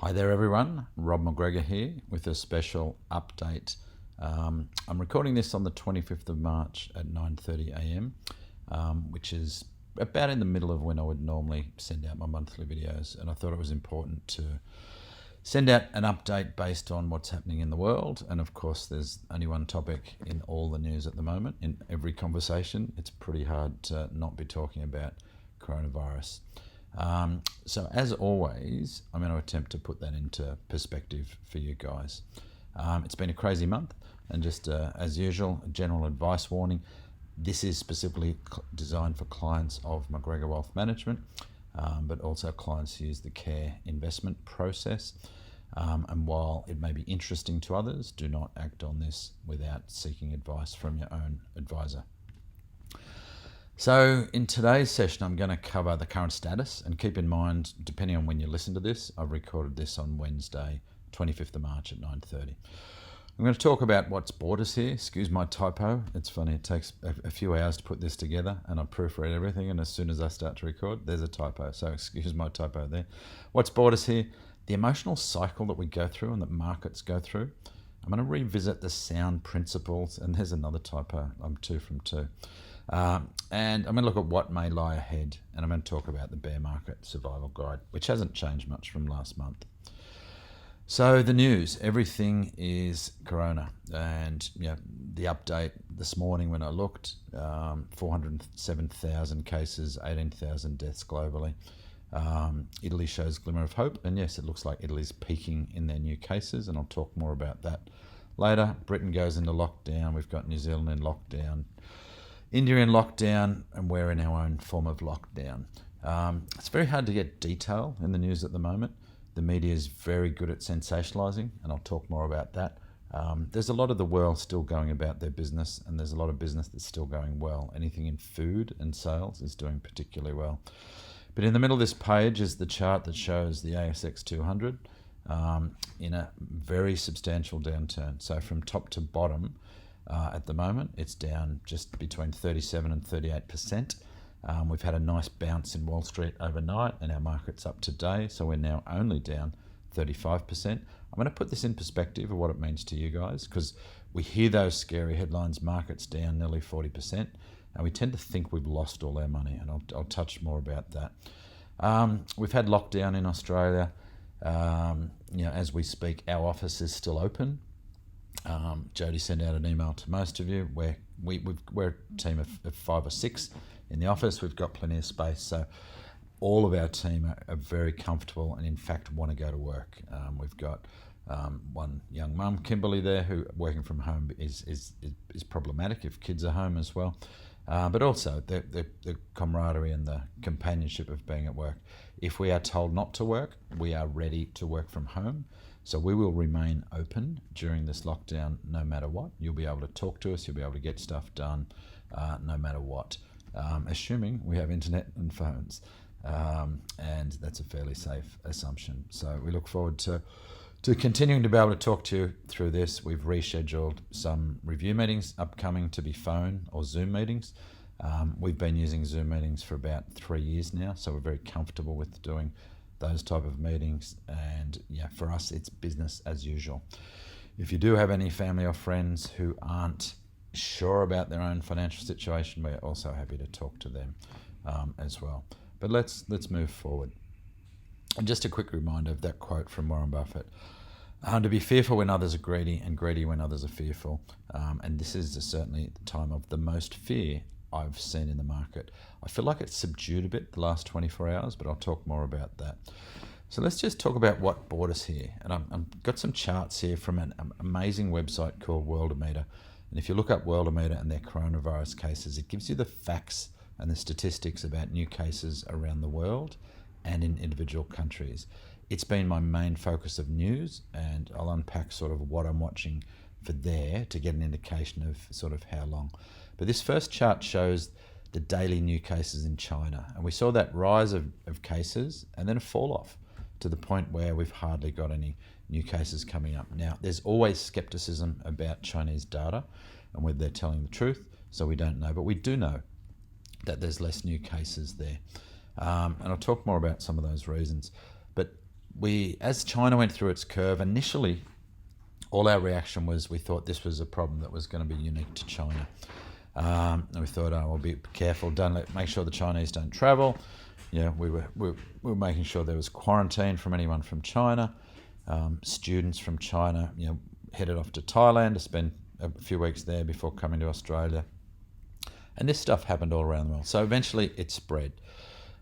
Hi there everyone, Rob McGregor here with a special update. I'm recording this on the 25th of March at 9:30am, which is about in the middle of when I would normally send out my monthly videos, and I thought it was important to send out an update based on what's happening in the world. And of course there's only one topic in all the news at the moment. In every conversation it's pretty hard to not be talking about coronavirus. So as always, I'm going to attempt to put that into perspective for you guys. It's been a crazy month, and just as usual, a general advice warning. This is specifically designed for clients of McGregor Wealth Management, but also clients who use the care investment process. And while it may be interesting to others, do not act on this without seeking advice from your own advisor. So in today's session, I'm going to cover the current status, and keep in mind, depending on when you listen to this, I've recorded this on Wednesday, 25th of March at 9:30. I'm going to talk about what's brought us here. Excuse my typo. It's funny, it takes a few hours to put this together, and I proofread everything, and as soon as I start to record, there's a typo. So excuse my typo there. What's brought us here? The emotional cycle that we go through and that markets go through. I'm going to revisit the sound principles, and there's another typo. I'm 2 from 2. And I'm going to look at what may lie ahead, and I'm going to talk about the bear market survival guide, which hasn't changed much from last month. So the news, everything is corona, and the update this morning when I looked, 407,000 cases, 18,000 deaths globally. Italy shows glimmer of hope, and yes, it looks like Italy's peaking in their new cases, and I'll talk more about that later. Britain goes into lockdown. We've got New Zealand in lockdown, India in lockdown, and we're in our own form of lockdown. It's very hard to get detail in the news at the moment. The media is very good at sensationalising, and I'll talk more about that. There's a lot of the world still going about their business, and there's a lot of business that's still going well. Anything in food and sales is doing particularly well. But in the middle of this page is the chart that shows the ASX 200 in a very substantial downturn. So from top to bottom, at the moment, it's down just between 37 and 38%. We've had a nice bounce in Wall Street overnight, and our market's up today, so we're now only down 35%. I'm going to put this in perspective of what it means to you guys, because we hear those scary headlines, markets down nearly 40%, and we tend to think we've lost all our money, and I'll touch more about that. We've had lockdown in Australia. As we speak, our office is still open. Jody sent out an email to most of you. We're a team of 5 or 6 in the office. We've got plenty of space, so all of our team are very comfortable and in fact want to go to work. We've got one young mum, Kimberly, there, who working from home is problematic if kids are home as well. But also the camaraderie and the companionship of being at work. If we are told not to work, we are ready to work from home. So we will remain open during this lockdown no matter what. You'll be able to talk to us, you'll be able to get stuff done no matter what, assuming we have internet and phones. And that's a fairly safe assumption. So we look forward to continuing to be able to talk to you through this. We've rescheduled some review meetings upcoming to be phone or Zoom meetings. We've been using Zoom meetings for about 3 years now, so we're very comfortable with doing those type of meetings, and for us it's business as usual. If you do have any family or friends who aren't sure about their own financial situation, we're also happy to talk to them as well. But let's move forward. And just a quick reminder of that quote from Warren Buffett. To be fearful when others are greedy, and greedy when others are fearful. And this is certainly the time of the most fear I've seen in the market. I feel like it's subdued a bit the last 24 hours, but I'll talk more about that. So let's just talk about what brought us here. And I've got some charts here from an amazing website called Worldometer. And if you look up Worldometer and their coronavirus cases, it gives you the facts and the statistics about new cases around the world and in individual countries. It's been my main focus of news, and I'll unpack sort of what I'm watching for there to get an indication of sort of how long. But this first chart shows the daily new cases in China, and we saw that rise of cases and then a fall off to the point where we've hardly got any new cases coming up. Now, there's always skepticism about Chinese data and whether they're telling the truth, so we don't know, but we do know that there's less new cases there. And I'll talk more about some of those reasons. But as China went through its curve, initially, all our reaction was we thought this was a problem that was going to be unique to China. And we thought, we'll be careful. Make sure the Chinese don't travel. We were making sure there was quarantine from anyone from China. Students from China, headed off to Thailand to spend a few weeks there before coming to Australia. And this stuff happened all around the world. So eventually it spread.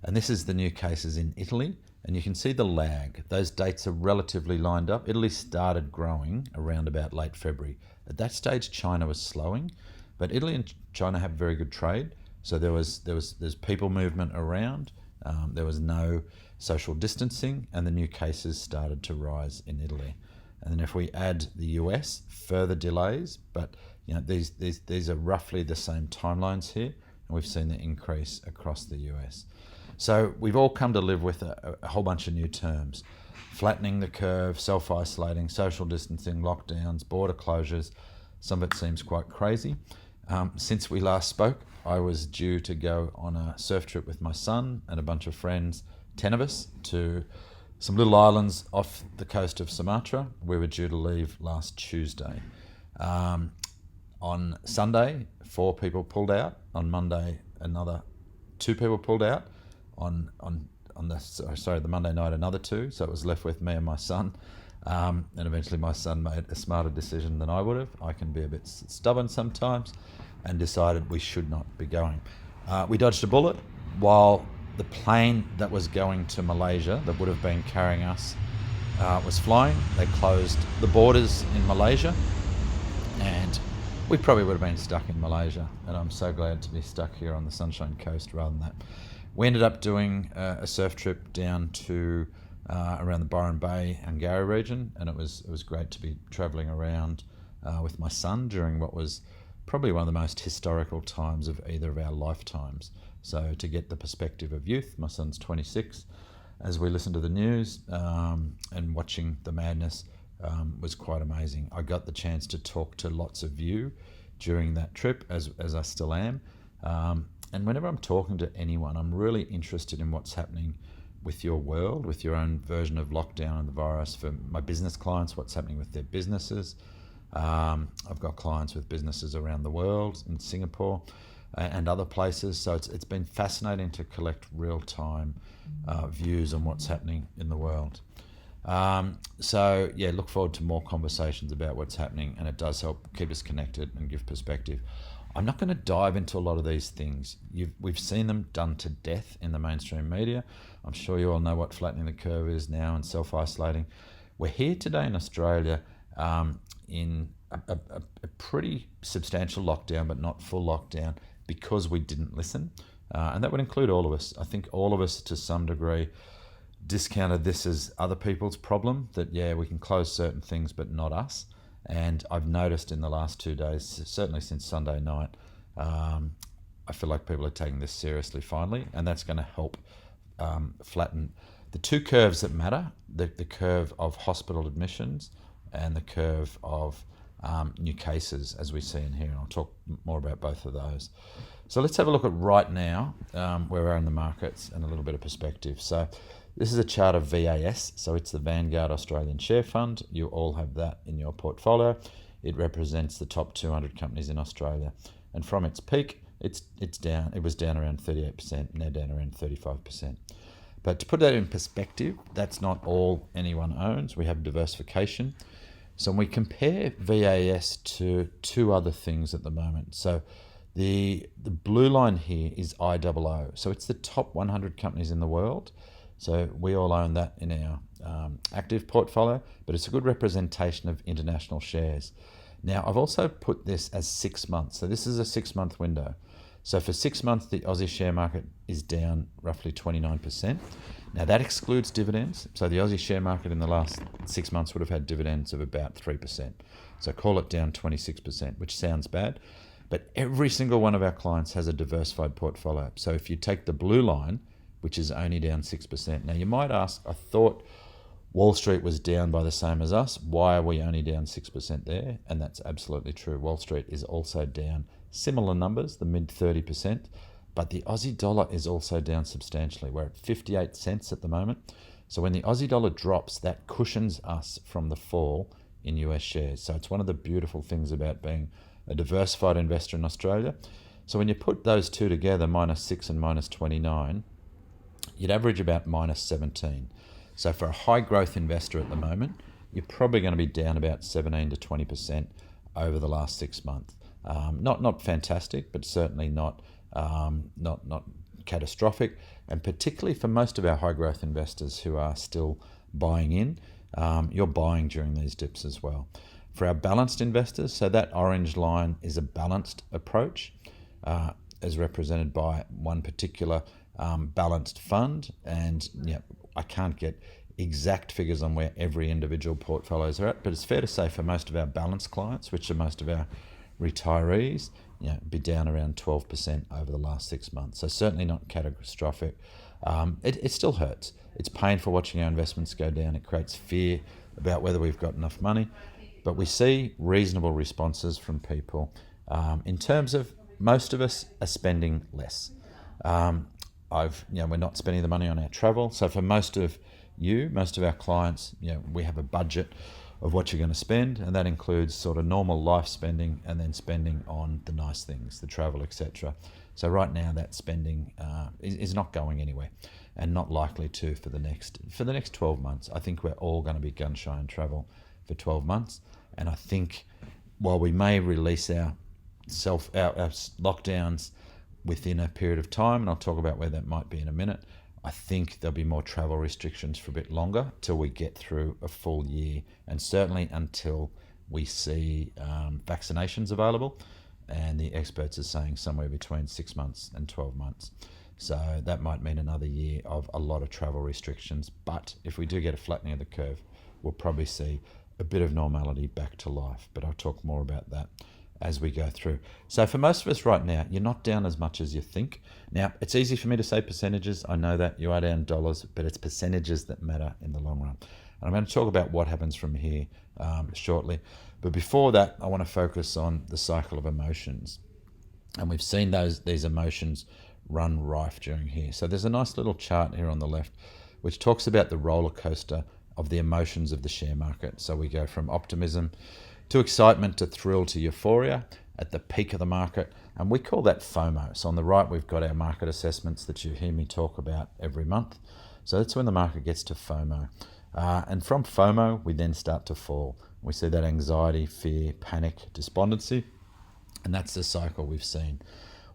And this is the new cases in Italy. And you can see the lag. Those dates are relatively lined up. Italy started growing around about late February. At that stage, China was slowing. But Italy and China have very good trade. So there's people movement around. There was no social distancing. And the new cases started to rise in Italy. And then if we add the US, further delays. But these are roughly the same timelines here. And we've seen the increase across the US. So we've all come to live with a whole bunch of new terms. Flattening the curve, self-isolating, social distancing, lockdowns, border closures. Some of it seems quite crazy. Since we last spoke, I was due to go on a surf trip with my son and a bunch of friends, 10 of us, to some little islands off the coast of Sumatra. We were due to leave last Tuesday. On Sunday, 4 people pulled out. On Monday, another 2 people pulled out. On the Monday night, another 2. So it was left with me and my son. And eventually my son made a smarter decision than I would have. I can be a bit stubborn sometimes, and decided we should not be going. We dodged a bullet. While the plane that was going to Malaysia, that would have been carrying us, was flying, they closed the borders in Malaysia, and we probably would have been stuck in Malaysia. And I'm so glad to be stuck here on the Sunshine Coast rather than that. We ended up doing a surf trip down to around the Byron Bay and Ngari region, and it was great to be travelling around with my son during what was probably one of the most historical times of either of our lifetimes. So to get the perspective of youth, my son's 26, as we listened to the news and watching the madness was quite amazing. I got the chance to talk to lots of you during that trip, as I still am. And whenever I'm talking to anyone, I'm really interested in what's happening with your world, with your own version of lockdown and the virus. For my business clients, what's happening with their businesses. I've got clients with businesses around the world, in Singapore and other places. So it's been fascinating to collect real-time views on what's happening in the world. Look forward to more conversations about what's happening, and it does help keep us connected and give perspective. I'm not going to dive into a lot of these things. We've seen them done to death in the mainstream media. I'm sure you all know what flattening the curve is now and self-isolating. We're here today in Australia in a pretty substantial lockdown, but not full lockdown, because we didn't listen. And that would include all of us. I think all of us, to some degree, discounted this as other people's problem, that, we can close certain things, but not us. And I've noticed in the last 2 days, certainly since Sunday night, I feel like people are taking this seriously finally, and that's going to help flatten the 2 curves that matter, the curve of hospital admissions and the curve of new cases, as we see in here. And I'll talk more about both of those. So let's have a look at right now, where we are in the markets, and a little bit of perspective. So this is a chart of VAS, so it's the Vanguard Australian Share Fund. You all have that in your portfolio. It represents the top 200 companies in Australia. And from its peak, it's down. It was down around 38%, now down around 35%. But to put that in perspective, that's not all anyone owns. We have diversification. So when we compare VAS to 2 other things at the moment, so the blue line here is IOO. So it's the top 100 companies in the world. So we all own that in our active portfolio, but it's a good representation of international shares. Now, I've also put this as 6 months. So this is a 6-month window. So for 6 months, the Aussie share market is down roughly 29%. Now, that excludes dividends. So the Aussie share market in the last 6 months would have had dividends of about 3%. So call it down 26%, which sounds bad. But every single one of our clients has a diversified portfolio. So if you take the blue line, which is only down 6%. Now, you might ask, I thought Wall Street was down by the same as us. Why are we only down 6% there? And that's absolutely true. Wall Street is also down similar numbers, the mid 30%, but the Aussie dollar is also down substantially. We're at 58 cents at the moment. So when the Aussie dollar drops, that cushions us from the fall in US shares. So it's one of the beautiful things about being a diversified investor in Australia. So when you put those two together, -6 and -29, you'd average about -17. So for a high growth investor at the moment, you're probably going to be down about 17 to 20% over the last 6 months. Not fantastic, but certainly not catastrophic. And particularly for most of our high growth investors who are still buying in, you're buying during these dips as well. For our balanced investors, so that orange line is a balanced approach, as represented by one particular balanced fund. And I can't get exact figures on where every individual portfolios are at, but it's fair to say for most of our balanced clients, which are most of our retirees, be down around 12% over the last 6 months. So certainly not catastrophic. It still hurts. It's painful watching our investments go down. It creates fear about whether we've got enough money, but we see reasonable responses from people in terms of most of us are spending less. We're not spending the money on our travel. So for most of our clients, we have a budget of what you're going to spend, and that includes sort of normal life spending and then spending on the nice things, the travel, etc. So right now that spending is not going anywhere, and not likely to for the next 12 months. I think we're all going to be gun shy on travel for 12 months, and I think while we may release our lockdowns within a period of time, and I'll talk about where that might be in a minute, I think there'll be more travel restrictions for a bit longer till we get through a full year, and certainly until we see vaccinations available, and the experts are saying somewhere between 6 months and 12 months. So that might mean another year of a lot of travel restrictions, but if we do get a flattening of the curve, we'll probably see a bit of normality back to life, but I'll talk more about that as we go through. So for most of us right now, you're not down as much as you think. Now, it's easy for me to say percentages. I know that you are down dollars, but it's percentages that matter in the long run. And I'm going to talk about what happens from here shortly. But before that, I want to focus on the cycle of emotions. And we've seen these emotions run rife during here. So there's a nice little chart here on the left, which talks about the roller coaster of the emotions of the share market. So we go from optimism to excitement, to thrill, to euphoria at the peak of the market. And we call that FOMO. So on the right, we've got our market assessments that you hear me talk about every month. So that's when the market gets to FOMO. And from FOMO, we then start to fall. We see that anxiety, fear, panic, despondency, and that's the cycle we've seen.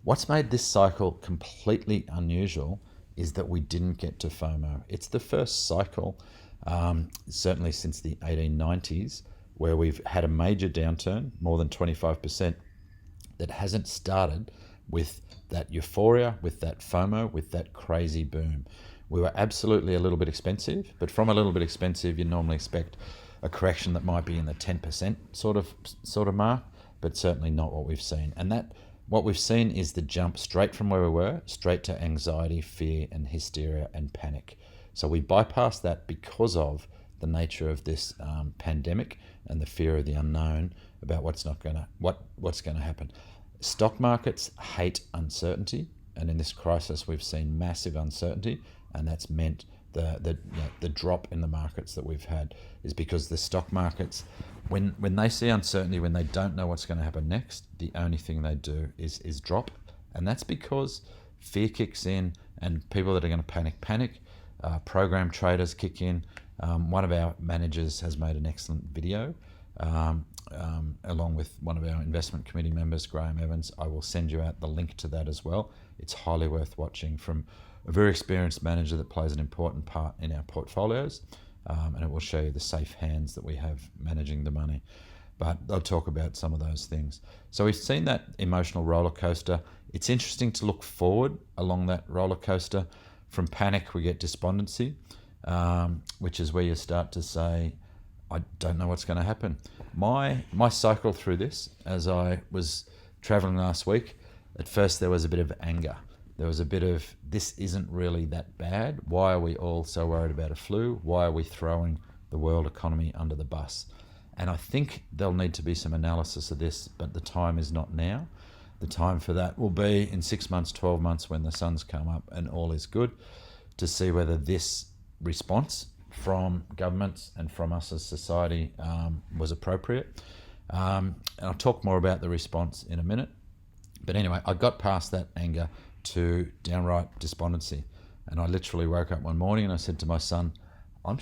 What's made this cycle completely unusual is that we didn't get to FOMO. It's the first cycle, certainly since the 1890s, where we've had a major downturn, more than 25%, that hasn't started with that euphoria, with that FOMO, with that crazy boom. We were absolutely a little bit expensive, but from a little bit expensive, you normally expect a correction that might be in the 10% sort of mark, but certainly not what we've seen. And that what we've seen is the jump straight from where we were, straight to anxiety, fear, and hysteria and panic. So we bypassed that because of the nature of this pandemic and the fear of the unknown about what's going to happen. Stock markets hate uncertainty, and in this crisis we've seen massive uncertainty, and that's meant the drop in the markets that we've had is because the stock markets, when they see uncertainty, when they don't know what's going to happen next, the only thing they do is drop, and that's because fear kicks in, and people that are going to panic. Program traders kick in. One of our managers has made an excellent video along with one of our investment committee members, Graham Evans. I will send you out the link to that as well. It's highly worth watching from a very experienced manager that plays an important part in our portfolios, and it will show you the safe hands that we have managing the money. But I'll talk about some of those things. So we've seen that emotional roller coaster. It's interesting to look forward along that roller coaster. From panic, we get despondency, which is where you start to say, I don't know what's going to happen. My cycle through this, as I was traveling last week, at first there was a bit of anger. There was a bit of, this isn't really that bad. Why are we all so worried about a flu? Why are we throwing the world economy under the bus? And I think there'll need to be some analysis of this, but the time is not now. The time for that will be in 6 months, 12 months when the sun's come up and all is good, to see whether this response from governments and from us as society was appropriate. And I'll talk more about the response in a minute. But anyway, I got past that anger to downright despondency. And I literally woke up one morning and I said to my son, I'm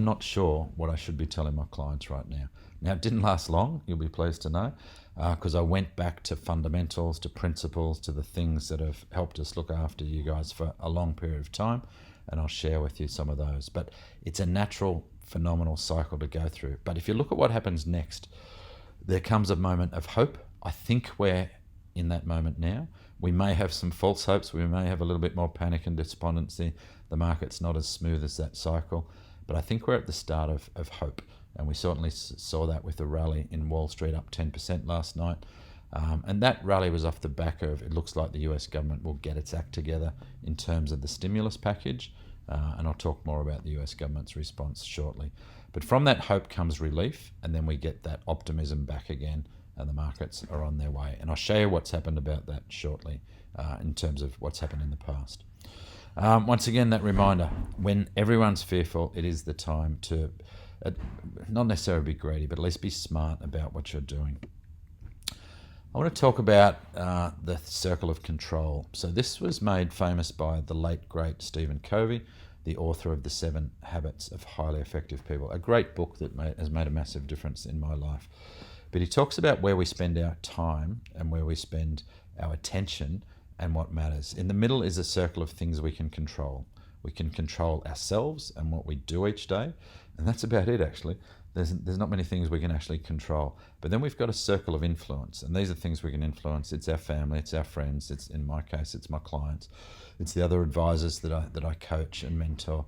not sure what I should be telling my clients right now. Now, it didn't last long, you'll be pleased to know, because I went back to fundamentals, to principles, to the things that have helped us look after you guys for a long period of time, and I'll share with you some of those. But it's a natural, phenomenal cycle to go through. But if you look at what happens next, there comes a moment of hope. I think we're in that moment now. We may have some false hopes. We may have a little bit more panic and despondency. The market's not as smooth as that cycle. But I think we're at the start of hope. And we certainly saw that with the rally in Wall Street up 10% last night. And that rally was off the back of, it looks like the US government will get its act together in terms of the stimulus package. And I'll talk more about the US government's response shortly. But from that hope comes relief, and then we get that optimism back again, and the markets are on their way. And I'll show you what's happened about that shortly in terms of what's happened in the past. Once again, that reminder, when everyone's fearful, it is the time to not necessarily be greedy, but at least be smart about what you're doing. I want to talk about the circle of control. So this was made famous by the late, great Stephen Covey, the author of The 7 Habits of Highly Effective People, a great book that has made a massive difference in my life. But he talks about where we spend our time and where we spend our attention and what matters. In the middle is a circle of things we can control. We can control ourselves and what we do each day, and that's about it actually. There's not many things we can actually control. But then we've got a circle of influence, and these are things we can influence. It's our family, it's our friends, it's, in my case, it's my clients, it's the other advisors that I coach and mentor.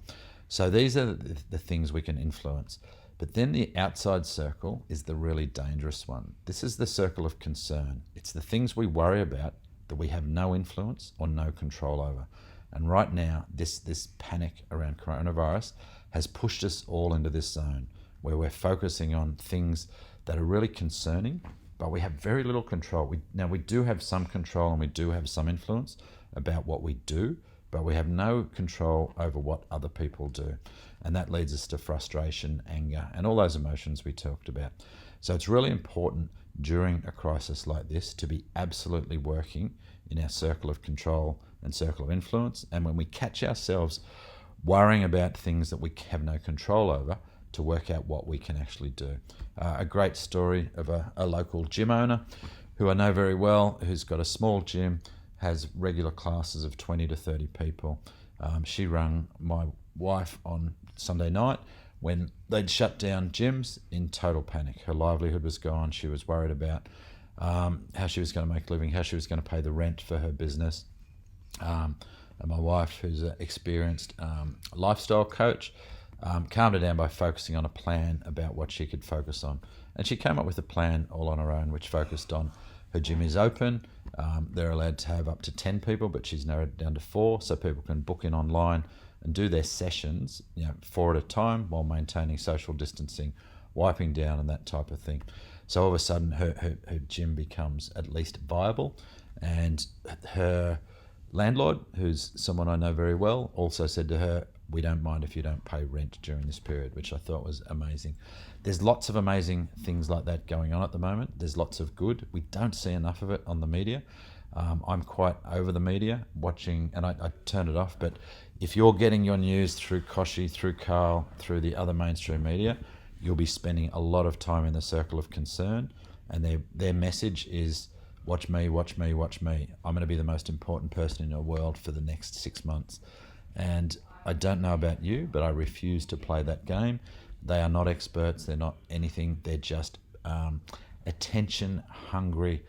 So these are the things we can influence. But then the outside circle is the really dangerous one. This is the circle of concern. It's the things we worry about that we have no influence or no control over. And right now, this panic around coronavirus has pushed us all into this zone where we're focusing on things that are really concerning, but we have very little control. We do have some control and we do have some influence about what we do, but we have no control over what other people do. And that leads us to frustration, anger, and all those emotions we talked about. So it's really important during a crisis like this to be absolutely working in our circle of control and circle of influence. And when we catch ourselves worrying about things that we have no control over, to work out what we can actually do. A great story of a local gym owner who I know very well, who's got a small gym, has regular classes of 20 to 30 people. She rang my wife on Sunday night when they'd shut down gyms in total panic. Her livelihood was gone. She was worried about how she was going to make a living, how she was going to pay the rent for her business. And my wife, who's an experienced lifestyle coach, calmed her down by focusing on a plan about what she could focus on. And she came up with a plan all on her own, which focused on her gym is open. They're allowed to have up to 10 people, but she's narrowed it down to 4, so people can book in online and do their sessions, 4 at a time while maintaining social distancing, wiping down and that type of thing. So all of a sudden her gym becomes at least viable, and her landlord, who's someone I know very well, also said to her, "We don't mind if you don't pay rent during this period," which I thought was amazing. There's lots of amazing things like that going on at the moment. There's lots of good. We don't see enough of it on the media. I'm quite over the media watching, and I turn it off, but if you're getting your news through Koshi, through Carl, through the other mainstream media, you'll be spending a lot of time in the circle of concern, and their message is, watch me, watch me, watch me. I'm going to be the most important person in your world for the next 6 months. And I don't know about you, but I refuse to play that game. They are not experts. They're not anything. They're just attention-hungry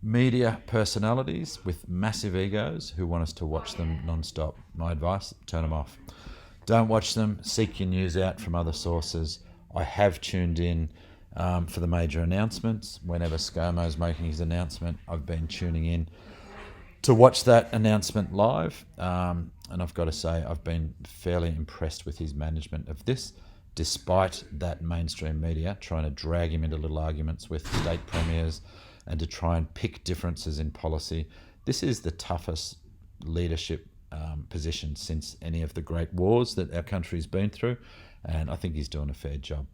media personalities with massive egos who want us to watch them non-stop. My advice, turn them off. Don't watch them. Seek your news out from other sources. I have tuned in for the major announcements. Whenever ScoMo's making his announcement, I've been tuning in to watch that announcement live. And I've got to say, I've been fairly impressed with his management of this, despite that mainstream media trying to drag him into little arguments with state premiers and to try and pick differences in policy. This is the toughest leadership position since any of the great wars that our country's been through, and I think he's doing a fair job.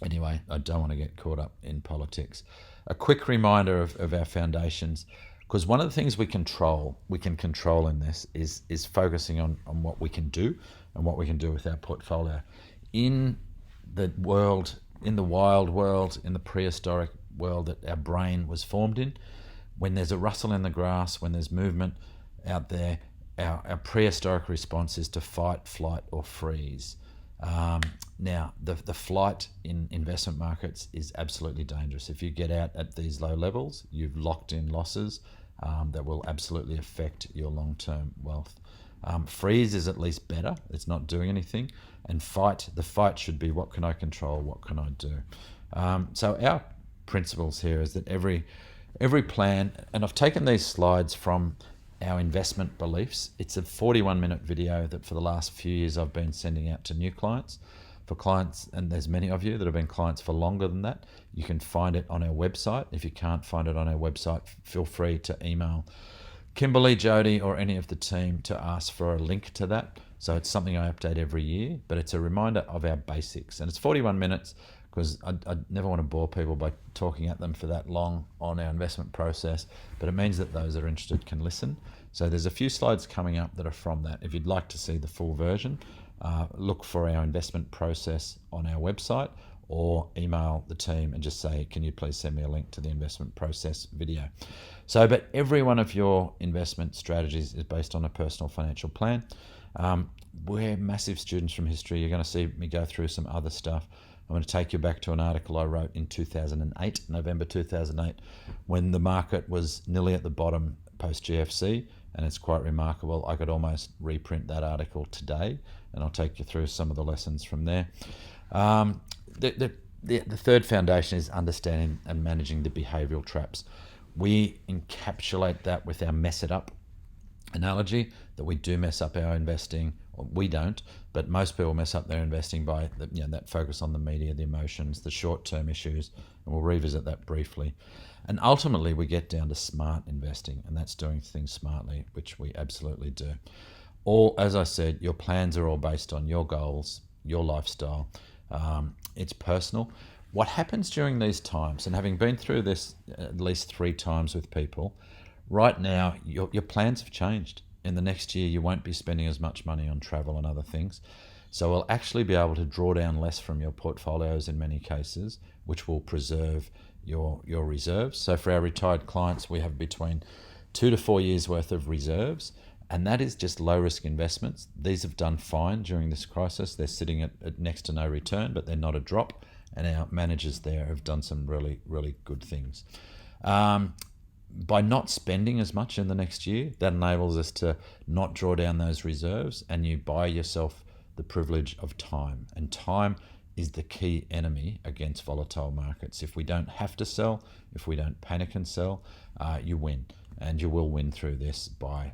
Anyway, I don't want to get caught up in politics. A quick reminder of our foundations, because one of the things we can control in this is focusing on what we can do and what we can do with our portfolio. In the wild world, in the prehistoric world that our brain was formed in, when there's a rustle in the grass, when there's movement out there, our prehistoric response is to fight, flight, or freeze. Now, the flight in investment markets is absolutely dangerous. If you get out at these low levels, you've locked in losses that will absolutely affect your long-term wealth. Freeze is at least better. It's not doing anything. And the fight should be, what can I control? What can I do? So our principles here is that every plan, and I've taken these slides from our investment beliefs. It's a 41-minute video that for the last few years I've been sending out to new clients. For clients, and there's many of you that have been clients for longer than that, you can find it on our website. If you can't find it on our website, feel free to email Kimberly, Jody, or any of the team to ask for a link to that. So it's something I update every year, but it's a reminder of our basics. And it's 41 minutes because I never want to bore people by talking at them for that long on our investment process, but it means that those that are interested can listen. So there's a few slides coming up that are from that. If you'd like to see the full version, look for our investment process on our website or email the team and just say, can you please send me a link to the investment process video? So, but every one of your investment strategies is based on a personal financial plan. We're massive students from history. You're going to see me go through some other stuff. I'm going to take you back to an article I wrote in 2008, November 2008, when the market was nearly at the bottom post-GFC, and it's quite remarkable. I could almost reprint that article today, and I'll take you through some of the lessons from there. The third foundation is understanding and managing the behavioural traps. We encapsulate that with our mess it up analogy, that we do mess up our investing. We don't, but most people mess up their investing by that focus on the media, the emotions, the short-term issues, and we'll revisit that briefly. And ultimately, we get down to smart investing, and that's doing things smartly, which we absolutely do. As I said, your plans are all based on your goals, your lifestyle. It's personal. What happens during these times, and having been through this at least 3 times with people, right now, your plans have changed. In the next year, you won't be spending as much money on travel and other things. So we'll actually be able to draw down less from your portfolios in many cases, which will preserve your reserves. So for our retired clients, we have between 2 to 4 years worth of reserves, and that is just low risk investments. These have done fine during this crisis. They're sitting at next to no return, but they're not a drop. And our managers there have done some really, really good things. By not spending as much in the next year, that enables us to not draw down those reserves, and you buy yourself the privilege of time. And time is the key enemy against volatile markets. If we don't have to sell, if we don't panic and sell, you win. And you will win through this by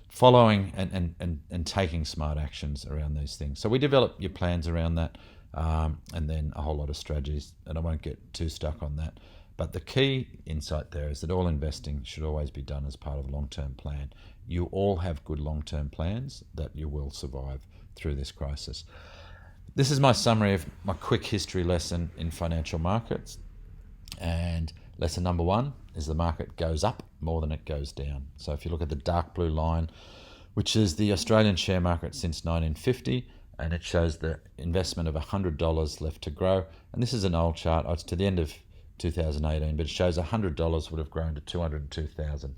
following and taking smart actions around these things. So we develop your plans around that, and then a whole lot of strategies, and I won't get too stuck on that. But the key insight there is that all investing should always be done as part of a long-term plan. You all have good long-term plans that you will survive through this crisis. This is my summary of my quick history lesson in financial markets. And lesson number 1 is the market goes up more than it goes down. So if you look at the dark blue line, which is the Australian share market since 1950, and it shows the investment of $100 left to grow. And this is an old chart. It's to the end of 2018, but it shows $100 would have grown to $202,000.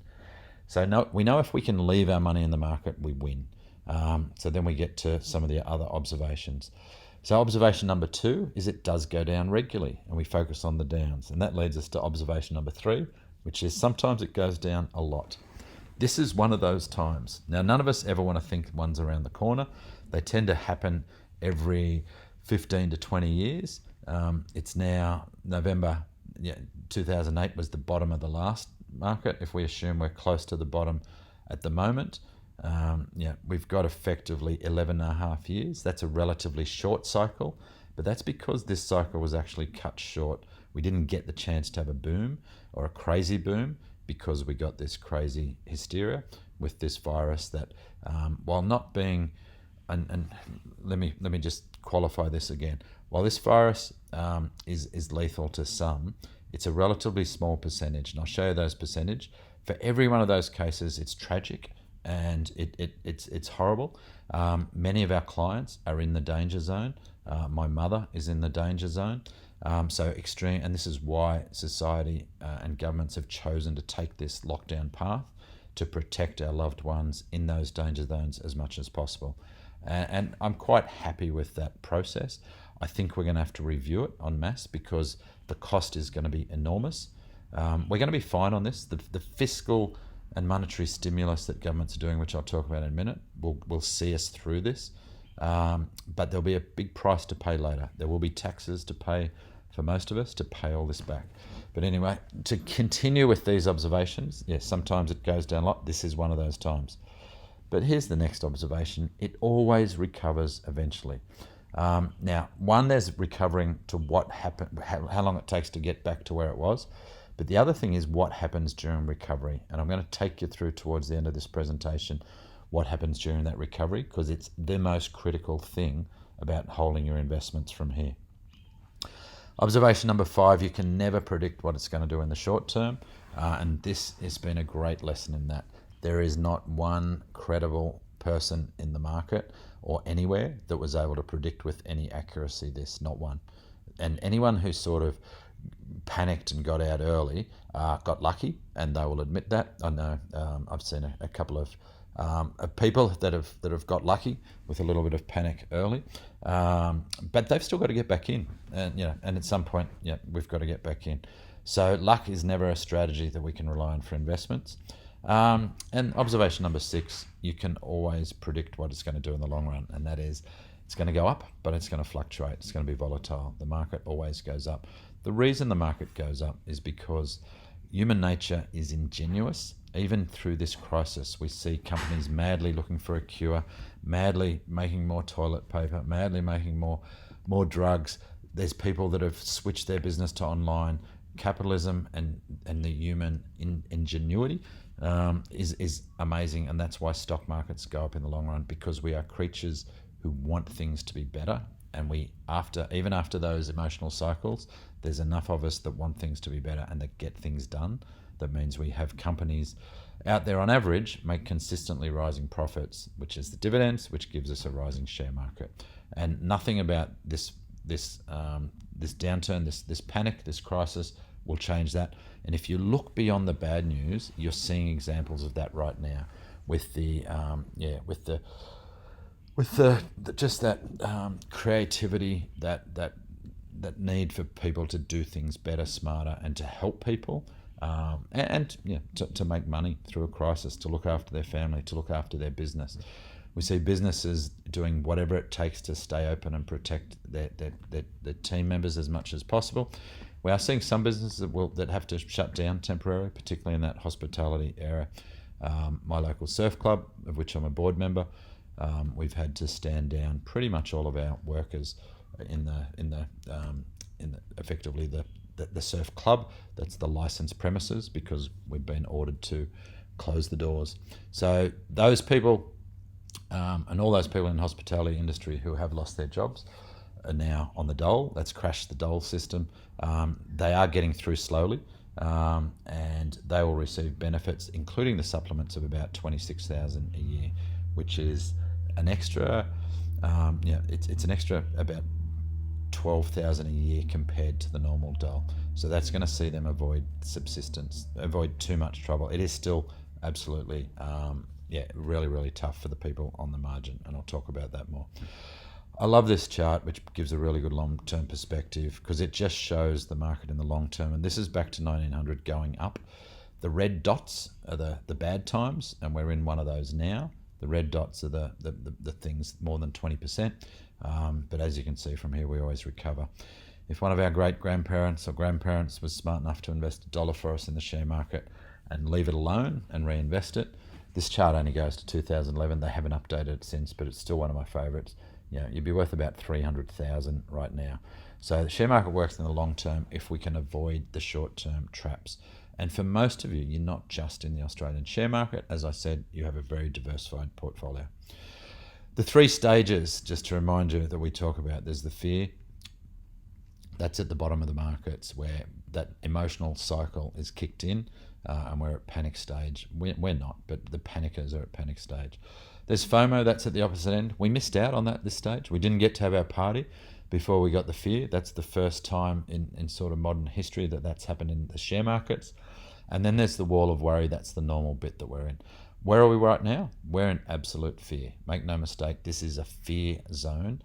So we know if we can leave our money in the market, we win. So then we get to some of the other observations. So observation number 2 is it does go down regularly, and we focus on the downs. And that leads us to observation number 3, which is sometimes it goes down a lot. This is one of those times. Now, none of us ever want to think one's around the corner. They tend to happen every 15 to 20 years. It's now November 2008 was the bottom of the last market. If we assume we're close to the bottom at the moment, we've got effectively 11 and a half years. That's a relatively short cycle, but that's because this cycle was actually cut short. We didn't get the chance to have a boom or a crazy boom. because we got this crazy hysteria with this virus that, while not being, and let me just qualify this again. While this virus is lethal to some, it's a relatively small percentage, and I'll show you those percentage. For every one of those cases, it's tragic and it's horrible. Many of our clients are in the danger zone. My mother is in the danger zone. So extreme, and this is why society and governments have chosen to take this lockdown path to protect our loved ones in those danger zones as much as possible. And I'm quite happy with that process. I think we're going to have to review it en masse because the cost is going to be enormous. We're going to be fine on this. The fiscal and monetary stimulus that governments are doing, which I'll talk about in a minute, will see us through this. But there'll be a big price to pay later. There will be taxes to pay for most of us to pay all this back. But anyway, to continue with these observations, yes, sometimes it goes down a lot. This is one of those times. But here's the next observation. It always recovers eventually. Now, one, there's recovering to what happened, how long it takes to get back to where it was. But the other thing is what happens during recovery. And I'm going to take you through towards the end of this presentation what happens during that recovery, because it's the most critical thing about holding your investments from here. Observation number 5, you can never predict what it's going to do in the short term. And this has been a great lesson in that. There is not one credible person in the market or anywhere that was able to predict with any accuracy this, not one. And anyone who sort of panicked and got out early got lucky, and they will admit that. I know I've seen a couple of people that have got lucky with a little bit of panic early, but they've still got to get back in, and and at some point, we've got to get back in. So luck is never a strategy that we can rely on for investments. And observation number 6, you can always predict what it's going to do in the long run, and that is it's going to go up, but it's going to fluctuate. It's going to be volatile. The market always goes up. The reason the market goes up is because human nature is ingenuous. Even through this crisis, we see companies madly looking for a cure, madly making more toilet paper, madly making more drugs. There's people that have switched their business to online. Capitalism and the human ingenuity is amazing, and that's why stock markets go up in the long run, because we are creatures who want things to be better, and even after those emotional cycles, there's enough of us that want things to be better and that get things done. That means we have companies out there on average make consistently rising profits, which is the dividends, which gives us a rising share market. And nothing about this downturn, this panic, this crisis will change that. And if you look beyond the bad news, you're seeing examples of that right now with just that creativity, that need for people to do things better, smarter, and to help people, to make money through a crisis, to look after their family, to look after their business. We see businesses doing whatever it takes to stay open and protect their team members as much as possible. We are seeing some businesses that have to shut down temporarily, particularly in that hospitality area. My local surf club, of which I'm a board member, we've had to stand down pretty much all of our workers in effectively the surf club. That's the licensed premises, because we've been ordered to close the doors. So those people and all those people in the hospitality industry who have lost their jobs are now on the dole. That's crashed the dole system. They are getting through slowly, and they will receive benefits, including the supplements, of about $26,000 a year, which is an extra. It's an extra about $12,000 a year compared to the normal dole. So that's going to see them avoid too much trouble. It is still absolutely really, really tough for the people on the margin, and I'll talk about that more. I love this chart, which gives a really good long-term perspective, because it just shows the market in the long term, and this is back to 1900 going up. The red dots are the bad times, and we're in one of those now. The red dots are the things more than 20%, but as you can see from here, we always recover. If one of our great-grandparents or grandparents was smart enough to invest $1 for us in the share market and leave it alone and reinvest it, this chart only goes to 2011. They haven't updated it since, but it's still one of my favourites. You'd be worth about $300,000 right now. So the share market works in the long term if we can avoid the short-term traps. And for most of you, you're not just in the Australian share market. As I said, you have a very diversified portfolio. The 3 stages, just to remind you, that we talk about, there's the fear. That's at the bottom of the markets where that emotional cycle is kicked in, and we're at panic stage. We're not, but the panickers are at panic stage. There's FOMO, that's at the opposite end. We missed out on that at this stage. We didn't get to have our party before we got the fear. That's the first time in sort of modern history that's happened in the share markets. And then there's the wall of worry. That's the normal bit that we're in. Where are we right now? We're in absolute fear. Make no mistake, this is a fear zone.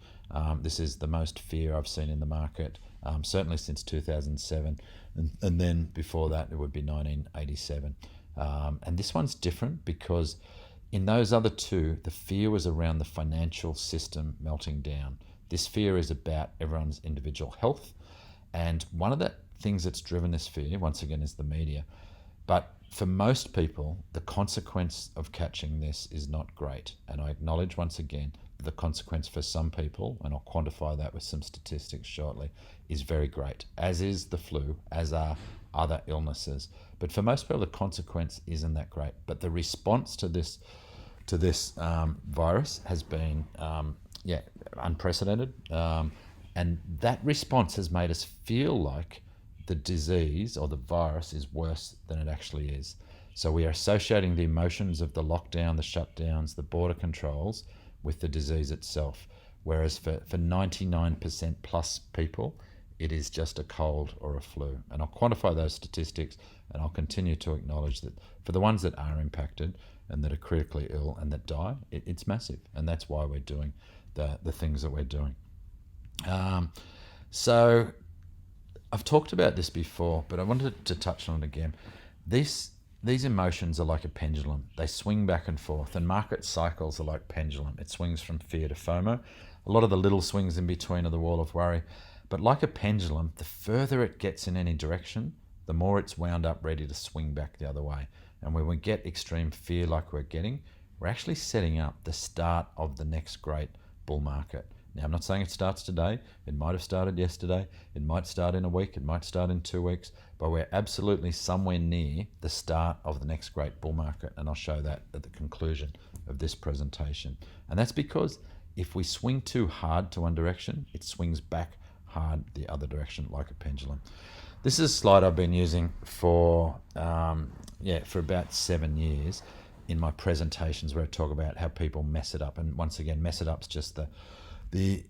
This is the most fear I've seen in the market, certainly since 2007. And then before that, it would be 1987. And this one's different because in those other 2, the fear was around the financial system melting down. This fear is about everyone's individual health. And one of the things that's driven this fear, once again, is the media. But for most people, the consequence of catching this is not great. And I acknowledge once again that the consequence for some people, and I'll quantify that with some statistics shortly, is very great, as is the flu, as are other illnesses. But for most people, the consequence isn't that great. But the response to this virus has been unprecedented. And that response has made us feel like the disease or the virus is worse than it actually is. So we are associating the emotions of the lockdown, the shutdowns, the border controls with the disease itself. Whereas for 99% plus people, it is just a cold or a flu. And I'll quantify those statistics, and I'll continue to acknowledge that for the ones that are impacted and that are critically ill and that die, it's massive. And that's why we're doing the things that we're doing. So I've talked about this before, but I wanted to touch on it again. These emotions are like a pendulum. They swing back and forth, and market cycles are like pendulum. It swings from fear to FOMO. A lot of the little swings in between are the wall of worry. But like a pendulum, the further it gets in any direction, the more it's wound up ready to swing back the other way. And when we get extreme fear like we're getting, we're actually setting up the start of the next great bull market. Now, I'm not saying it starts today. It might have started yesterday. It might start in a week. It might start in 2 weeks. But we're absolutely somewhere near the start of the next great bull market. And I'll show that at the conclusion of this presentation. And that's because if we swing too hard to one direction, it swings back hard the other direction like a pendulum. This is a slide I've been using for about 7 years in my presentations where I talk about how people mess it up. And once again, mess it up's just the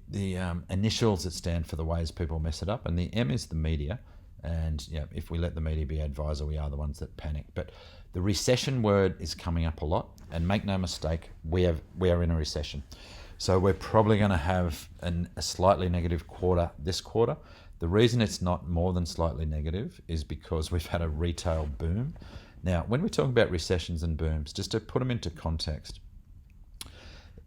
initials that stand for the ways people mess it up, and the M is the media. And if we let the media be advisor, we are the ones that panic. But the recession word is coming up a lot, and make no mistake, we are in a recession. So we're probably going to have a slightly negative quarter this quarter. The reason it's not more than slightly negative is because we've had a retail boom. Now, when we're talking about recessions and booms, just to put them into context,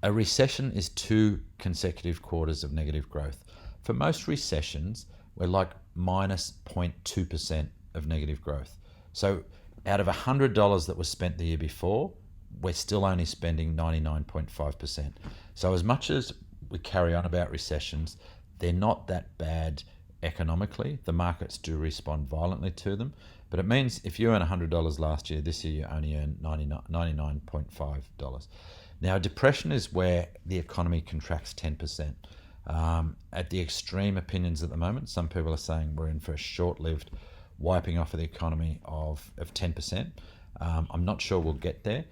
a recession is 2 consecutive quarters of negative growth. For most recessions, we're like minus 0.2% of negative growth. So out of $100 that was spent the year before, we're still only spending 99.5%. So as much as we carry on about recessions, they're not that bad economically. The markets do respond violently to them. But it means if you earn $100 last year, this year you only earn $99.5. Now, depression is where the economy contracts 10%. At the extreme opinions at the moment, some people are saying we're in for a short-lived wiping off of the economy of 10%. I'm not sure we'll get there.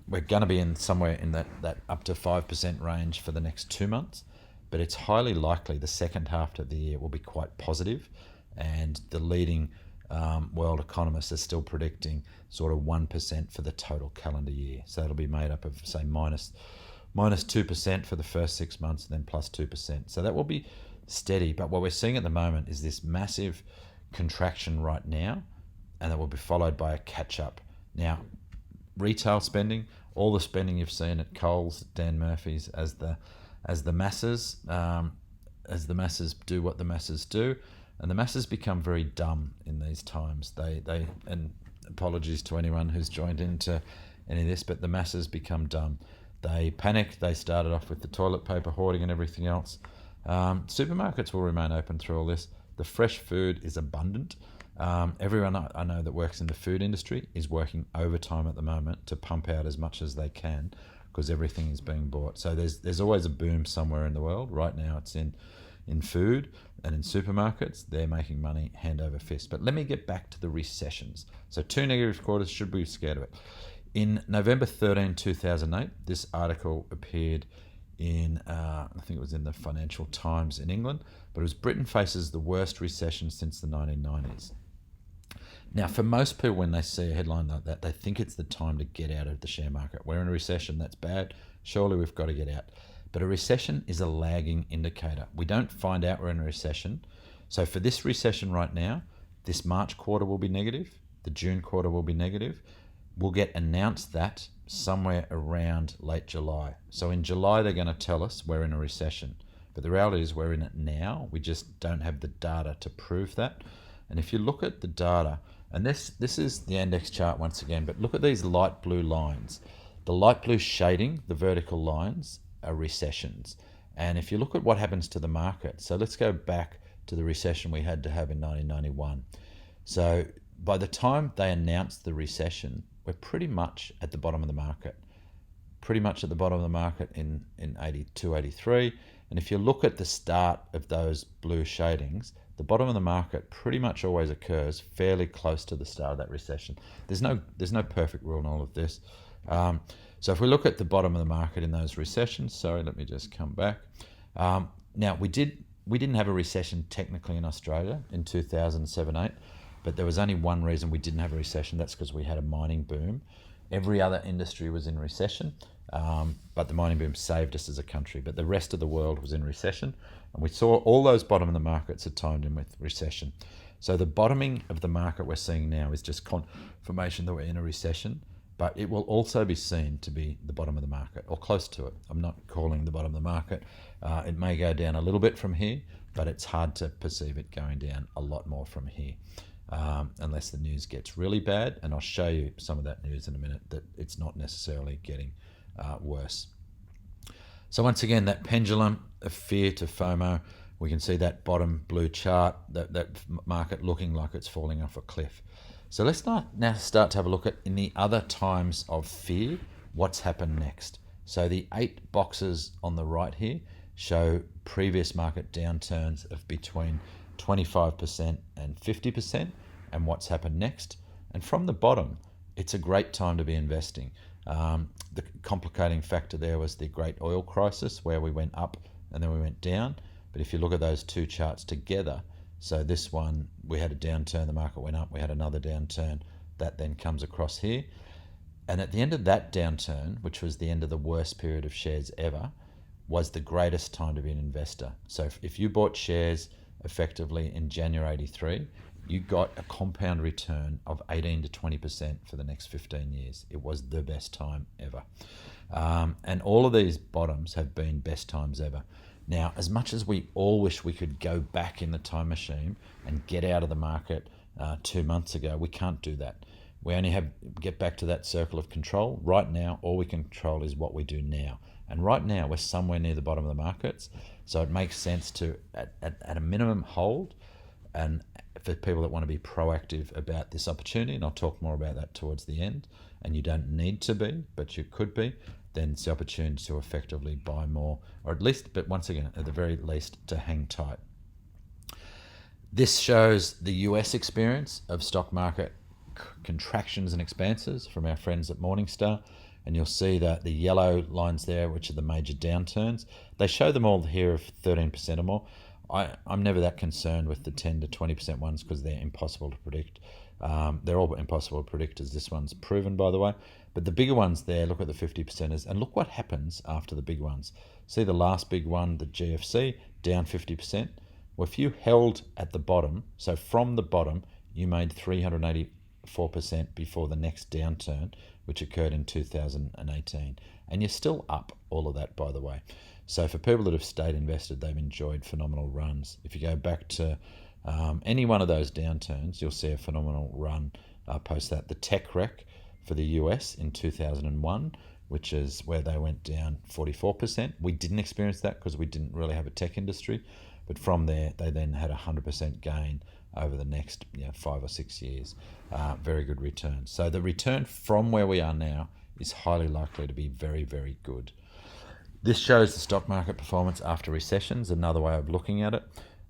We're going to be in somewhere in that up to 5% range for the next 2 months, but it's highly likely the second half of the year will be quite positive, and the leading world economists are still predicting sort of 1% for the total calendar year. So it'll be made up of, say, minus 2% for the first 6 months and then plus 2%. So that will be steady. But what we're seeing at the moment is this massive contraction right now, and that will be followed by a catch-up. Now, retail spending, all the spending you've seen at Coles, Dan Murphy's, as the masses do what the masses do. And the masses become very dumb in these times. They and apologies to anyone who's joined into any of this, but the masses become dumb. They panic. They started off with the toilet paper hoarding and everything else. Supermarkets will remain open through all this. The fresh food is abundant. Everyone I know that works in the food industry is working overtime at the moment to pump out as much as they can because everything is being bought. So there's always a boom somewhere in the world. Right now it's in food and in supermarkets. They're making money hand over fist. But let me get back to the recessions. So 2 negative quarters, should we be scared of it? In November 13, 2008, this article appeared in, I think it was in the Financial Times in England, but it was Britain faces the worst recession since the 1990s. Now, for most people, when they see a headline like that, they think it's the time to get out of the share market. We're in a recession, that's bad. Surely we've got to get out. But a recession is a lagging indicator. We don't find out we're in a recession. So for this recession right now, this March quarter will be negative. The June quarter will be negative. We'll get announced that somewhere around late July. So in July, they're going to tell us we're in a recession. But the reality is we're in it now. We just don't have the data to prove that. And if you look at the data, and this is the index chart once again, but look at these light blue lines. The light blue shading, the vertical lines, are recessions. And if you look at what happens to the market, so let's go back to the recession we had to have in 1991. So by the time they announced the recession, we're pretty much at the bottom of the market. Pretty much at the bottom of the market in 82, 83. And if you look at the start of those blue shadings, the bottom of the market pretty much always occurs fairly close to the start of that recession. There's no perfect rule in all of this. So if we look at the bottom of the market in those recessions, sorry, let me just come back. Now we didn't have a recession technically in Australia in 2007-8, but there was only one reason we didn't have a recession. That's because we had a mining boom. Every other industry was in recession, but the mining boom saved us as a country. But the rest of the world was in recession, and we saw all those bottom of the markets had timed in with recession. So the bottoming of the market we're seeing now is just confirmation that we're in a recession, but it will also be seen to be the bottom of the market, or close to it. I'm not calling the bottom of the market. It may go down a little bit from here, but it's hard to perceive it going down a lot more from here. Unless the news gets really bad, and I'll show you some of that news in a minute, that it's not necessarily getting worse. So once again, that pendulum of fear to FOMO, we can see that bottom blue chart, that market looking like it's falling off a cliff. So let's now start to have a look at, in the other times of fear, what's happened next. So the 8 boxes on the right here show previous market downturns of between 25% and 50%, and what's happened next. And from the bottom, it's a great time to be investing. The complicating factor there was the great oil crisis, where we went up and then we went down. But if you look at those two charts together, so this one, we had a downturn, the market went up, we had another downturn, that then comes across here. And at the end of that downturn, which was the end of the worst period of shares ever, was the greatest time to be an investor. So if you bought shares effectively in January 83, you got a compound return of 18 to 20% for the next 15 years. It was the best time ever. And all of these bottoms have been best times ever. Now, as much as we all wish we could go back in the time machine and get out of the market 2 months ago, we can't do that. We only get back to that circle of control. Right now, all we can control is what we do now. And right now, we're somewhere near the bottom of the markets. So it makes sense to, at a minimum, hold. And for people that want to be proactive about this opportunity, and I'll talk more about that towards the end, and you don't need to be, but you could be, then it's the opportunity to effectively buy more, or at least, but once again, at the very least, to hang tight. This shows the US experience of stock market contractions and expanses from our friends at Morningstar, and you'll see that the yellow lines there, which are the major downturns, they show them all here of 13% or more. I'm never that concerned with the 10 to 20% ones because they're impossible to predict. They're all impossible to predict, as this one's proven, by the way. But the bigger ones there, look at the 50%ers, and look what happens after the big ones. See the last big one, the GFC, down 50%. Well, if you held at the bottom, so from the bottom, you made 384% before the next downturn, which occurred in 2018. And you're still up all of that, by the way. So for people that have stayed invested, they've enjoyed phenomenal runs. If you go back to any one of those downturns, you'll see a phenomenal run post that. The tech wreck for the US in 2001 which is where they went down 44%. We didn't experience that because we didn't really have a tech industry, but from there they then had 100% gain over the next 5 or 6 years. Very good return. So the return from where we are now is highly likely to be very, very good. This shows the stock market performance after recessions, another way of looking at it.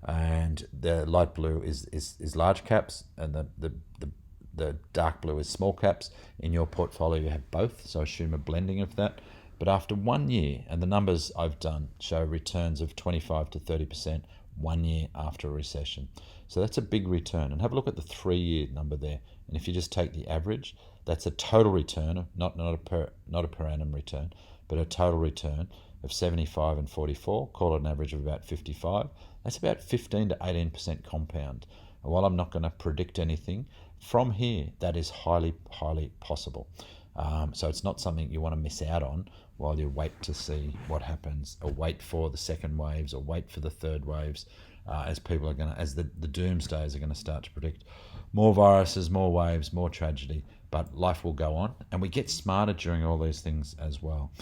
And the light blue is large caps, and the dark blue is small caps. In your portfolio, you have both, so assume a blending of that. But after 1 year, and the numbers I've done show returns of 25 to 30% 1 year after a recession. So that's a big return. And have a look at the 3-year number there. And if you just take the average, that's a total return, not a per annum return, but a total return of 75 and 44, call it an average of about 55. That's about 15 to 18% compound. And while I'm not going to predict anything, from here, that is highly, highly possible. So it's not something you want to miss out on while you wait to see what happens, or wait for the second waves, or wait for the third waves, as people are going to, as the doomsdays are going to start to predict more viruses, more waves, more tragedy. But life will go on, and we get smarter during all these things as well.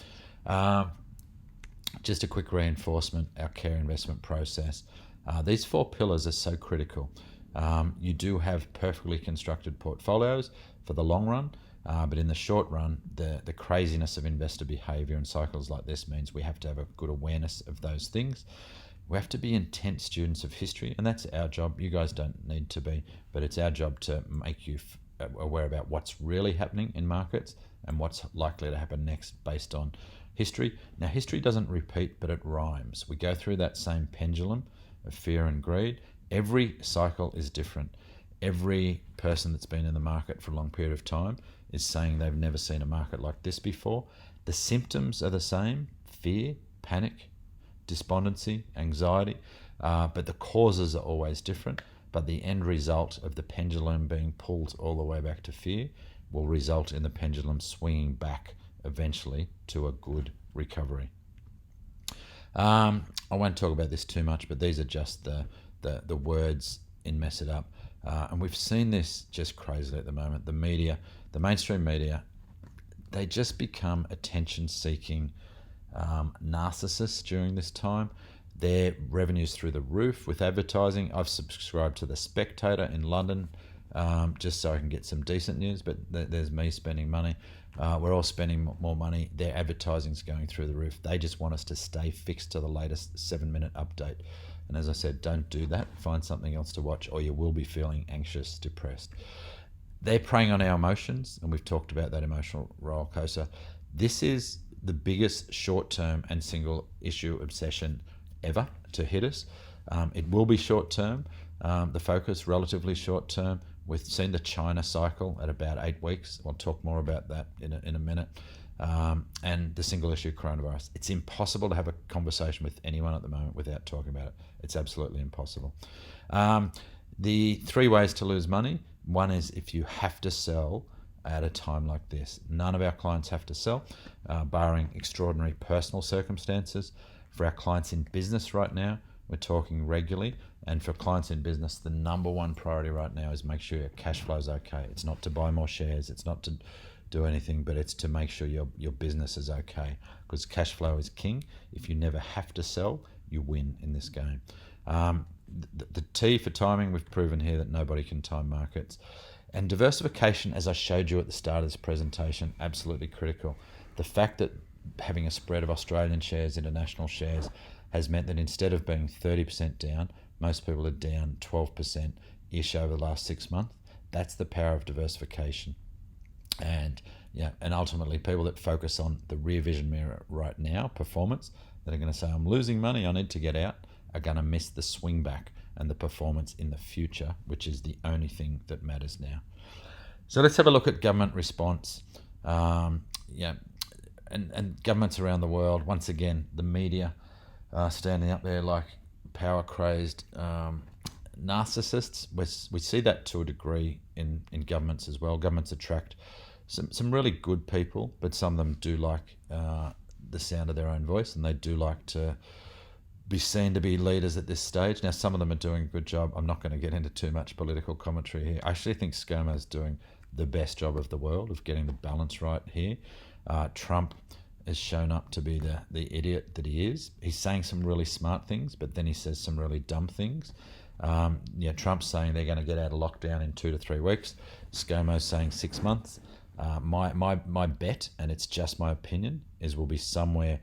Just a quick reinforcement, our care investment process. These 4 pillars are so critical. You do have perfectly constructed portfolios for the long run, but in the short run, the craziness of investor behavior and cycles like this means we have to have a good awareness of those things. We have to be intense students of history, and that's our job. You guys don't need to be, but it's our job to make you aware about what's really happening in markets and what's likely to happen next based on history. Now, history doesn't repeat, but it rhymes. We go through that same pendulum of fear and greed. Every cycle is different. Every person that's been in the market for a long period of time is saying they've never seen a market like this before. The symptoms are the same: fear, panic, despondency, anxiety, but the causes are always different. But the end result of the pendulum being pulled all the way back to fear will result in the pendulum swinging back eventually to a good recovery. I won't talk about this too much, but these are just the words in Mess It Up. And we've seen this just crazily at the moment. The media, the mainstream media, they just become attention-seeking narcissists during this time. Their revenue's through the roof with advertising. I've subscribed to The Spectator in London just so I can get some decent news, but there's me spending money. We're all spending more money. Their advertising's going through the roof. They just want us to stay fixed to the latest 7-minute update. And as I said, don't do that. Find something else to watch, or you will be feeling anxious, depressed. They're preying on our emotions, and we've talked about that emotional roller coaster. This is the biggest short-term and single issue obsession ever to hit us. It will be short-term. The focus relatively short-term. We've seen the China cycle at about 8 weeks. I'll talk more about that in a minute. And the single issue coronavirus. It's impossible to have a conversation with anyone at the moment without talking about it. It's absolutely impossible. The 3 ways to lose money. One is if you have to sell at a time like this. None of our clients have to sell, barring extraordinary personal circumstances. For our clients in business right now, we're talking regularly. And for clients in business, the number one priority right now is make sure your cash flow is okay. It's not to buy more shares. It's not to do anything, but it's to make sure your business is okay, because cash flow is king. If you never have to sell, you win in this game. The T for timing, we've proven here that nobody can time markets. And diversification, as I showed you at the start of this presentation, absolutely critical. The fact that having a spread of Australian shares, international shares, has meant that instead of being 30% down, most people are down 12%-ish over the last 6 months. That's the power of diversification. And ultimately people that focus on the rear vision mirror right now, performance, that are going to say, I'm losing money, I need to get out, are going to miss the swing back and the performance in the future, which is the only thing that matters now. So let's have a look at government response. And governments around the world, once again, the media standing up there like power-crazed narcissists. We see that to a degree in governments as well. Governments attract some really good people, but some of them do like the sound of their own voice, and they do like to be seen to be leaders at this stage. Now, some of them are doing a good job. I'm not going to get into too much political commentary here. I actually think ScoMo's doing the best job of the world of getting the balance right here. Trump has shown up to be the idiot that he is. He's saying some really smart things, but then he says some really dumb things. Trump's saying they're going to get out of lockdown in 2 to 3 weeks. ScoMo's saying 6 months. My bet, and it's just my opinion, is we'll be somewhere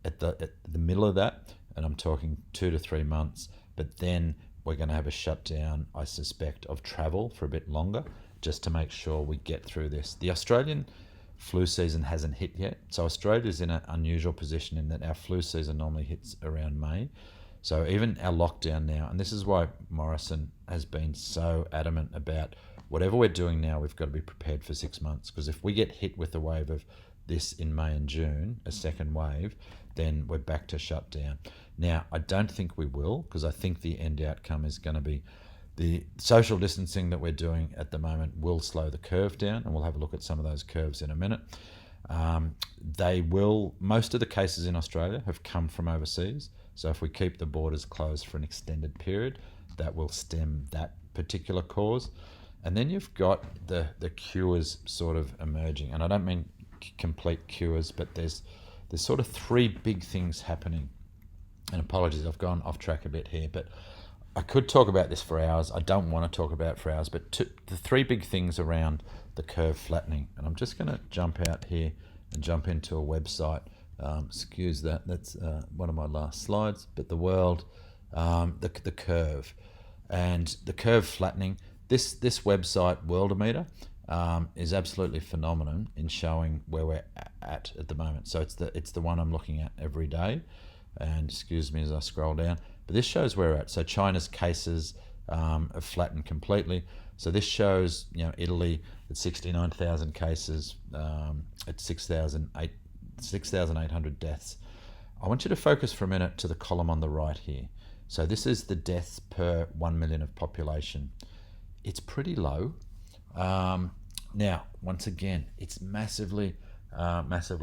at the middle of that, and I'm talking 2 to 3 months. But then we're going to have a shutdown, I suspect, of travel for a bit longer, just to make sure we get through this. The Australian flu season hasn't hit yet, so Australia's in an unusual position in that our flu season normally hits around May. So even our lockdown now, and this is why Morrison has been so adamant about whatever we're doing now, we've got to be prepared for 6 months, because if we get hit with a wave of this in May and June, a second wave, then we're back to shutdown. Now, I don't think we will, because I think the end outcome is going to be the social distancing that we're doing at the moment will slow the curve down, and we'll have a look at some of those curves in a minute. Most of the cases in Australia have come from overseas, so if we keep the borders closed for an extended period, that will stem that particular cause. And then you've got the cures sort of emerging, and I don't mean complete cures, but there's sort of 3 big things happening. And apologies, I've gone off track a bit here, but I could talk about this for hours. I don't want to talk about it for hours, but the 3 big things around the curve flattening. And I'm just going to jump out here and jump into a website. Excuse that. That's one of my last slides. But the world, the curve, and the curve flattening. This website, Worldometer, is absolutely phenomenal in showing where we're at the moment. So it's the one I'm looking at every day. And excuse me as I scroll down, but this shows where we're at. So China's cases have flattened completely. So this shows, Italy at 69,000 cases, at 6,800 deaths. I want you to focus for a minute to the column on the right here. So this is the deaths per 1 million of population. It's pretty low. Now, once again, it's massively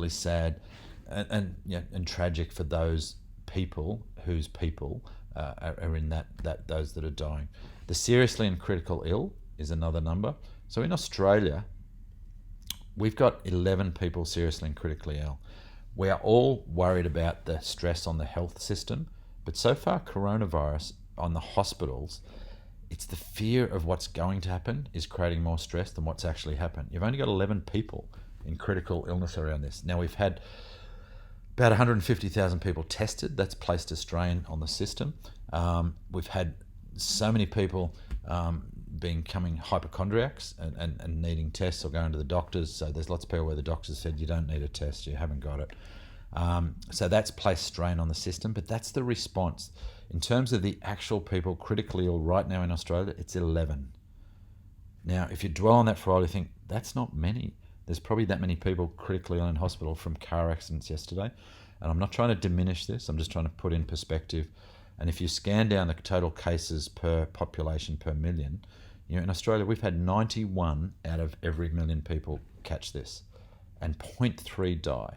sad and tragic for those people whose people are in those that are dying. The seriously and critical ill is another number. So in Australia, we've got 11 people seriously and critically ill. We are all worried about the stress on the health system, but so far coronavirus on the hospitals, it's the fear of what's going to happen is creating more stress than what's actually happened. You've only got 11 people in critical illness around this. Now, we've had about 150,000 people tested. That's placed a strain on the system. We've had so many people becoming hypochondriacs and needing tests or going to the doctors. So there's lots of people where the doctors said, you don't need a test, you haven't got it. So that's placed strain on the system, but that's the response. In terms of the actual people critically ill right now in Australia, it's 11. Now, if you dwell on that for a while, you think, that's not many. There's probably that many people critically ill in hospital from car accidents yesterday. And I'm not trying to diminish this, I'm just trying to put in perspective. And if you scan down the total cases per population per million, in Australia, we've had 91 out of every million people catch this, and 0.3 die.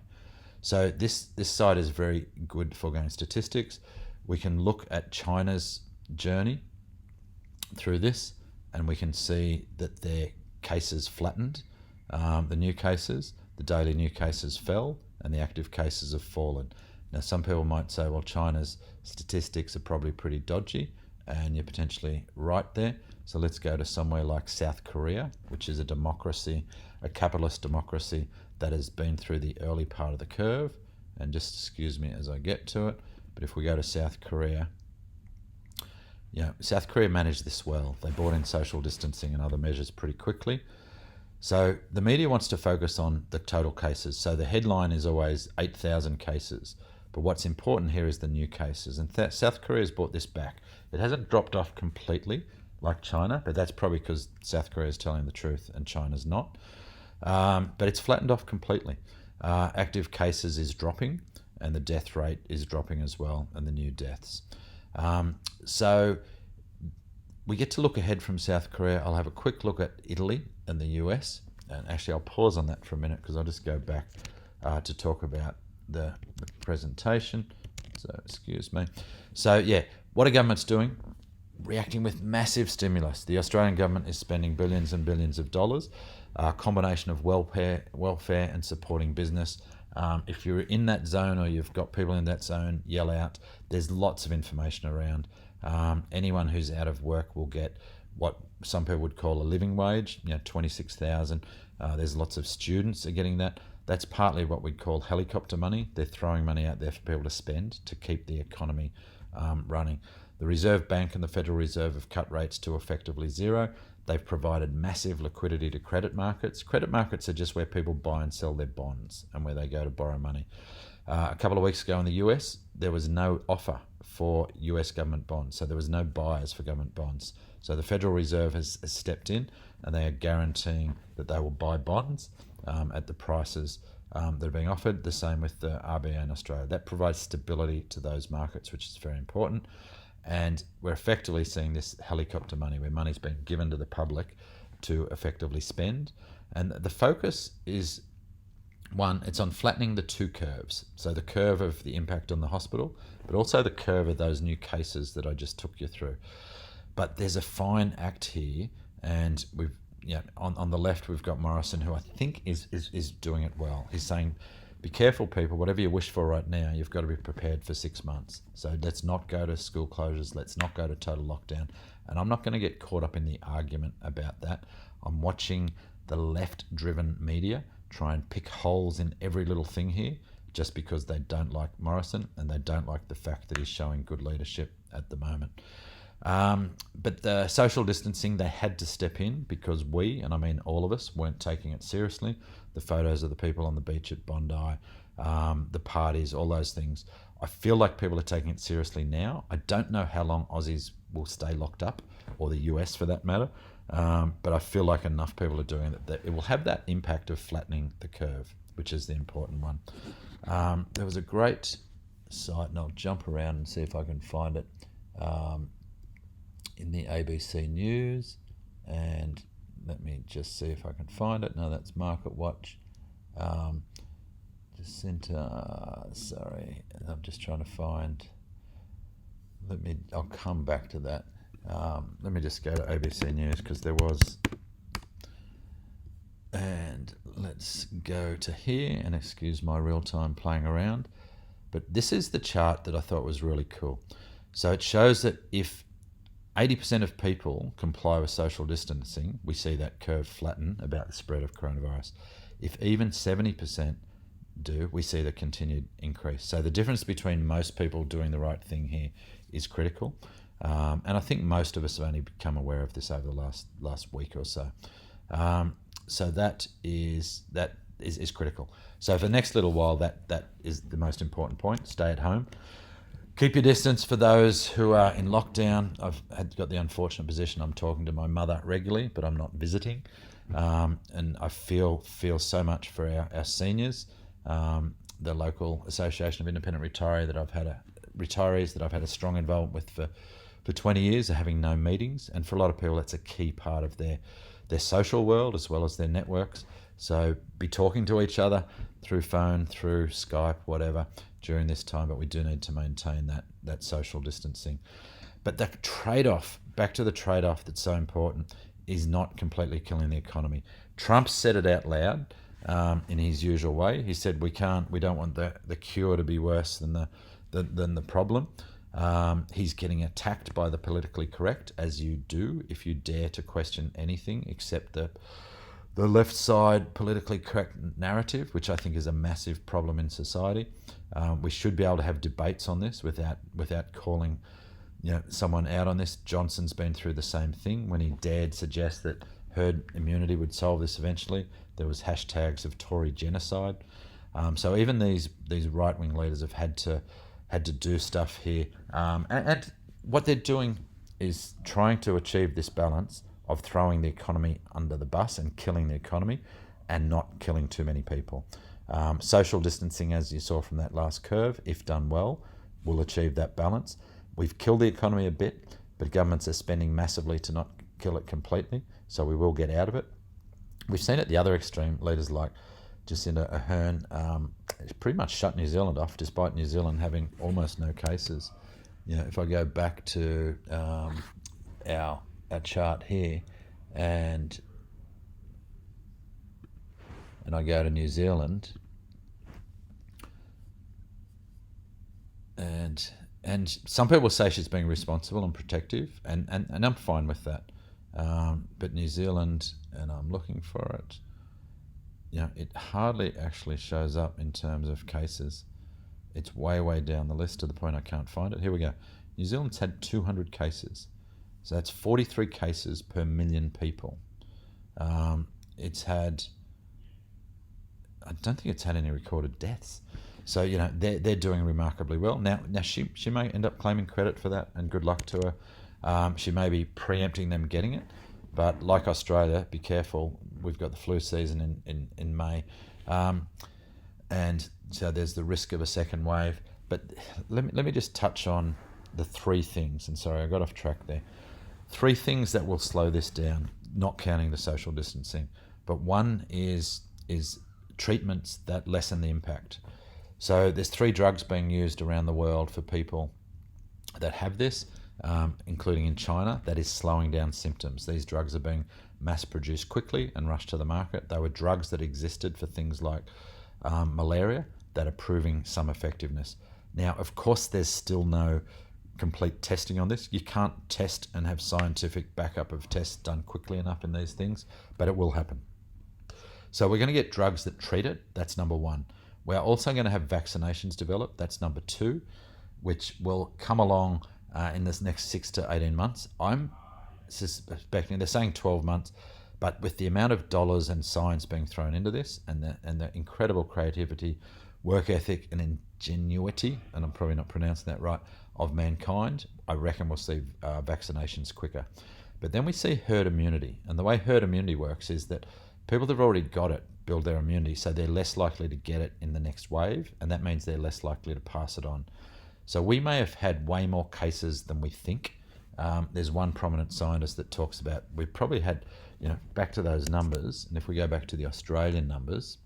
So this side is very good for going statistics. We can look at China's journey through this, and we can see that their cases flattened. The new cases, the daily new cases fell, and the active cases have fallen. Now, some people might say, well, China's statistics are probably pretty dodgy, and you're potentially right there. So let's go to somewhere like South Korea, which is a democracy, a capitalist democracy that has been through the early part of the curve. And just excuse me as I get to it, but if we go to South Korea, South Korea managed this well. They brought in social distancing and other measures pretty quickly. So the media wants to focus on the total cases. So the headline is always 8,000 cases. But what's important here is the new cases. And South Korea's brought this back. It hasn't dropped off completely like China, but that's probably because South Korea is telling the truth and China's not. But it's flattened off completely. Active cases is dropping, and the death rate is dropping as well, and the new deaths. So we get to look ahead from South Korea. I'll have a quick look at Italy and the US. And actually, I'll pause on that for a minute because I'll just go back to talk about the presentation. So, excuse me. So, yeah, what a government's doing, reacting with massive stimulus. The Australian government is spending billions and billions of dollars, a combination of welfare and supporting business. If you're in that zone or you've got people in that zone, yell out. There's lots of information around. Anyone who's out of work will get what some people would call a living wage, 26,000. There's lots of students are getting that. That's partly what we'd call helicopter money. They're throwing money out there for people to spend to keep the economy running. The Reserve Bank and the Federal Reserve have cut rates to effectively zero. They've provided massive liquidity to credit markets. Credit markets are just where people buy and sell their bonds and where they go to borrow money. A couple of weeks ago in the US, there was no offer for US government bonds. So there was no buyers for government bonds. So the Federal Reserve has stepped in and they are guaranteeing that they will buy bonds at the prices that are being offered. The same with the RBA in Australia. That provides stability to those markets, which is very important. And we're effectively seeing this helicopter money where money's being given to the public to effectively spend. And the focus is, one, it's on flattening the two curves. So the curve of the impact on the hospital, but also the curve of those new cases that I just took you through. But there's a fine act here, and we've on the left we've got Morrison, who I think is doing it well. He's saying, be careful, people. Whatever you wish for right now, you've got to be prepared for 6 months. So let's not go to school closures. Let's not go to total lockdown. And I'm not going to get caught up in the argument about that. I'm watching the left-driven media try and pick holes in every little thing here just because they don't like Morrison and they don't like the fact that he's showing good leadership at the moment. But the social distancing, they had to step in because we, and I mean all of us, weren't taking it seriously. The photos of the people on the beach at Bondi, the parties, all those things. I feel like people are taking it seriously now. I don't know how long Aussies will stay locked up, or the US for that matter, but I feel like enough people are doing it that it will have that impact of flattening the curve, which is the important one. There was a great site, and I'll jump around and see if I can find it, in the ABC News, and let me just see if I can find it. No, that's Market Watch. Sorry, I'm just trying to find. I'll come back to that. Let me just go to ABC News because there was, and let's go to here, and excuse my real-time playing around. But this is the chart that I thought was really cool. So it shows that if 80% of people comply with social distancing, we see that curve flatten about the spread of coronavirus. If even 70% do, we see the continued increase. So the difference between most people doing the right thing here is critical. And I think most of us have only become aware of this over the last week or so. So that is critical. So for the next little while, that is the most important point. Stay at home. Keep your distance for those who are in lockdown. I've got the unfortunate position I'm talking to my mother regularly, but I'm not visiting. And I feel so much for our seniors, the local Association of Independent Retirees that I've had a strong involvement with for 20 years are having no meetings. And for a lot of people, that's a key part of their social world as well as their networks. So be talking to each other through phone, through Skype, whatever, during this time, but we do need to maintain that social distancing. But the trade-off, back to the trade-off that's so important, is not completely killing the economy. Trump said it out loud in his usual way. He said we don't want the cure to be worse than the problem. He's getting attacked by the politically correct, as you do if you dare to question anything except the left side politically correct narrative, which I think is a massive problem in society. We should be able to have debates on this without calling someone out on this. Johnson's been through the same thing when he dared suggest that herd immunity would solve this eventually. There was hashtags of Tory genocide. So even these right-wing leaders have had to do stuff here. And what they're doing is trying to achieve this balance of throwing the economy under the bus and killing the economy and not killing too many people. Social distancing, as you saw from that last curve, if done well, will achieve that balance. We've killed the economy a bit, but governments are spending massively to not kill it completely, so we will get out of it. We've seen at the other extreme, leaders like Jacinda Ardern pretty much shut New Zealand off, despite New Zealand having almost no cases. If I go back to our chart here, and I go to New Zealand, and some people say she's being responsible and protective, and I'm fine with that. But New Zealand, and I'm looking for it, it hardly actually shows up in terms of cases. It's way down the list to the point I can't find it. Here we go. New Zealand's had 200 cases. So that's 43 cases per million people. It's had, I don't think it's had any recorded deaths. So, they're doing remarkably well. Now she may end up claiming credit for that, and good luck to her. She may be preempting them getting it. But like Australia, be careful. We've got the flu season in May. And so there's the risk of a second wave. But let me just touch on the three things. And sorry, I got off track there. Three things that will slow this down, not counting the social distancing. But one is treatments that lessen the impact. So there's 3 drugs being used around the world for people that have this, including in China, that is slowing down symptoms. These drugs are being mass-produced quickly and rushed to the market. They were drugs that existed for things like malaria that are proving some effectiveness. Now, of course, there's still no complete testing on this. You can't test and have scientific backup of tests done quickly enough in these things, but it will happen. So we're going to get drugs that treat it. That's number 1. We're also going to have vaccinations developed. That's number 2, which will come along in this next 6 to 18 months. I'm suspecting, they're saying 12 months, but with the amount of dollars and science being thrown into this, and the incredible creativity, work ethic, and ingenuity, and I'm probably not pronouncing that right, of mankind, I reckon we'll see vaccinations quicker. But then we see herd immunity, and the way herd immunity works is that people that have already got it build their immunity, so they're less likely to get it in the next wave, and that means they're less likely to pass it on. So we may have had way more cases than we think. There's one prominent scientist that talks about, we've probably had, back to those numbers, and if we go back to the Australian numbers,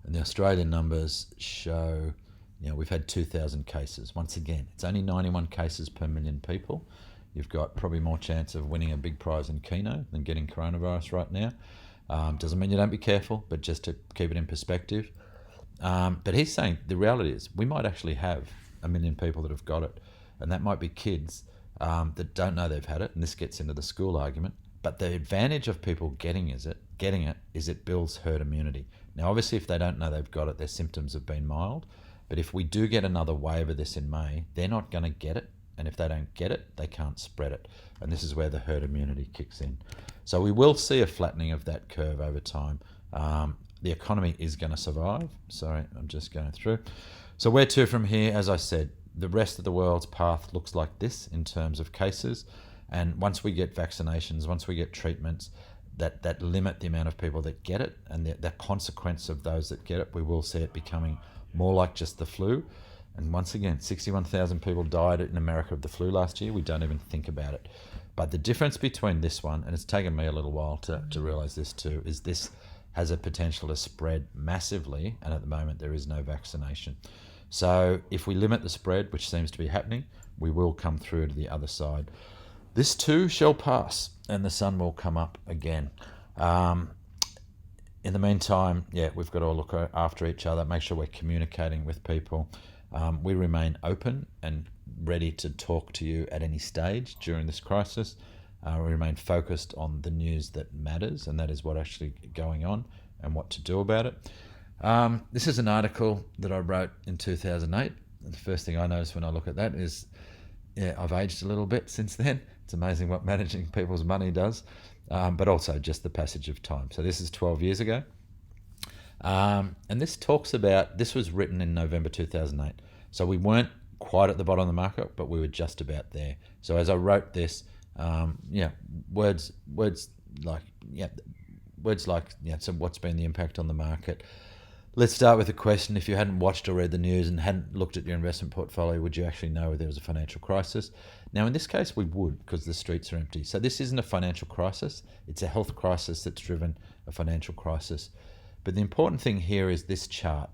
and the Australian numbers show, we've had 2,000 cases. Once again, it's only 91 cases per million people. You've got probably more chance of winning a big prize in Keno than getting coronavirus right now. Doesn't mean you don't be careful, but just to keep it in perspective. But he's saying the reality is we might actually have 1 million people that have got it, and that might be kids that don't know they've had it, and this gets into the school argument. But the advantage of people getting it is it builds herd immunity. Now, obviously, if they don't know they've got it, their symptoms have been mild. But if we do get another wave of this in May, they're not going to get it. And if they don't get it, they can't spread it. And this is where the herd immunity kicks in. So we will see a flattening of that curve over time. The economy is going to survive. Sorry, I'm just going through. So where to from here? As I said, the rest of the world's path looks like this in terms of cases. And once we get vaccinations, once we get treatments that limit the amount of people that get it and the consequence of those that get it, we will see it becoming more like just the flu. And once again, 61,000 people died in America of the flu last year. We don't even think about it. But the difference between this one, and it's taken me a little while to realise this too, is this has a potential to spread massively, and at the moment there is no vaccination. So if we limit the spread, which seems to be happening, we will come through to the other side. This too shall pass, and the sun will come up again. In the meantime, we've got to all look after each other, make sure we're communicating with people. We remain open and ready to talk to you at any stage during this crisis. We remain focused on the news that matters, and that is what actually going on and what to do about it. This is an article that I wrote in 2008. The first thing I notice when I look at that is, I've aged a little bit since then. It's amazing what managing people's money does, but also just the passage of time. So this is 12 years ago. And this talks about, this was written in November 2008. So we weren't quite at the bottom of the market, but we were just about there. So as I wrote this, words like, so what's been the impact on the market? Let's start with a question. If you hadn't watched or read the news and hadn't looked at your investment portfolio, would you actually know if there was a financial crisis? Now, in this case, we would, because the streets are empty. So this isn't a financial crisis. It's a health crisis that's driven a financial crisis. But the important thing here is this chart.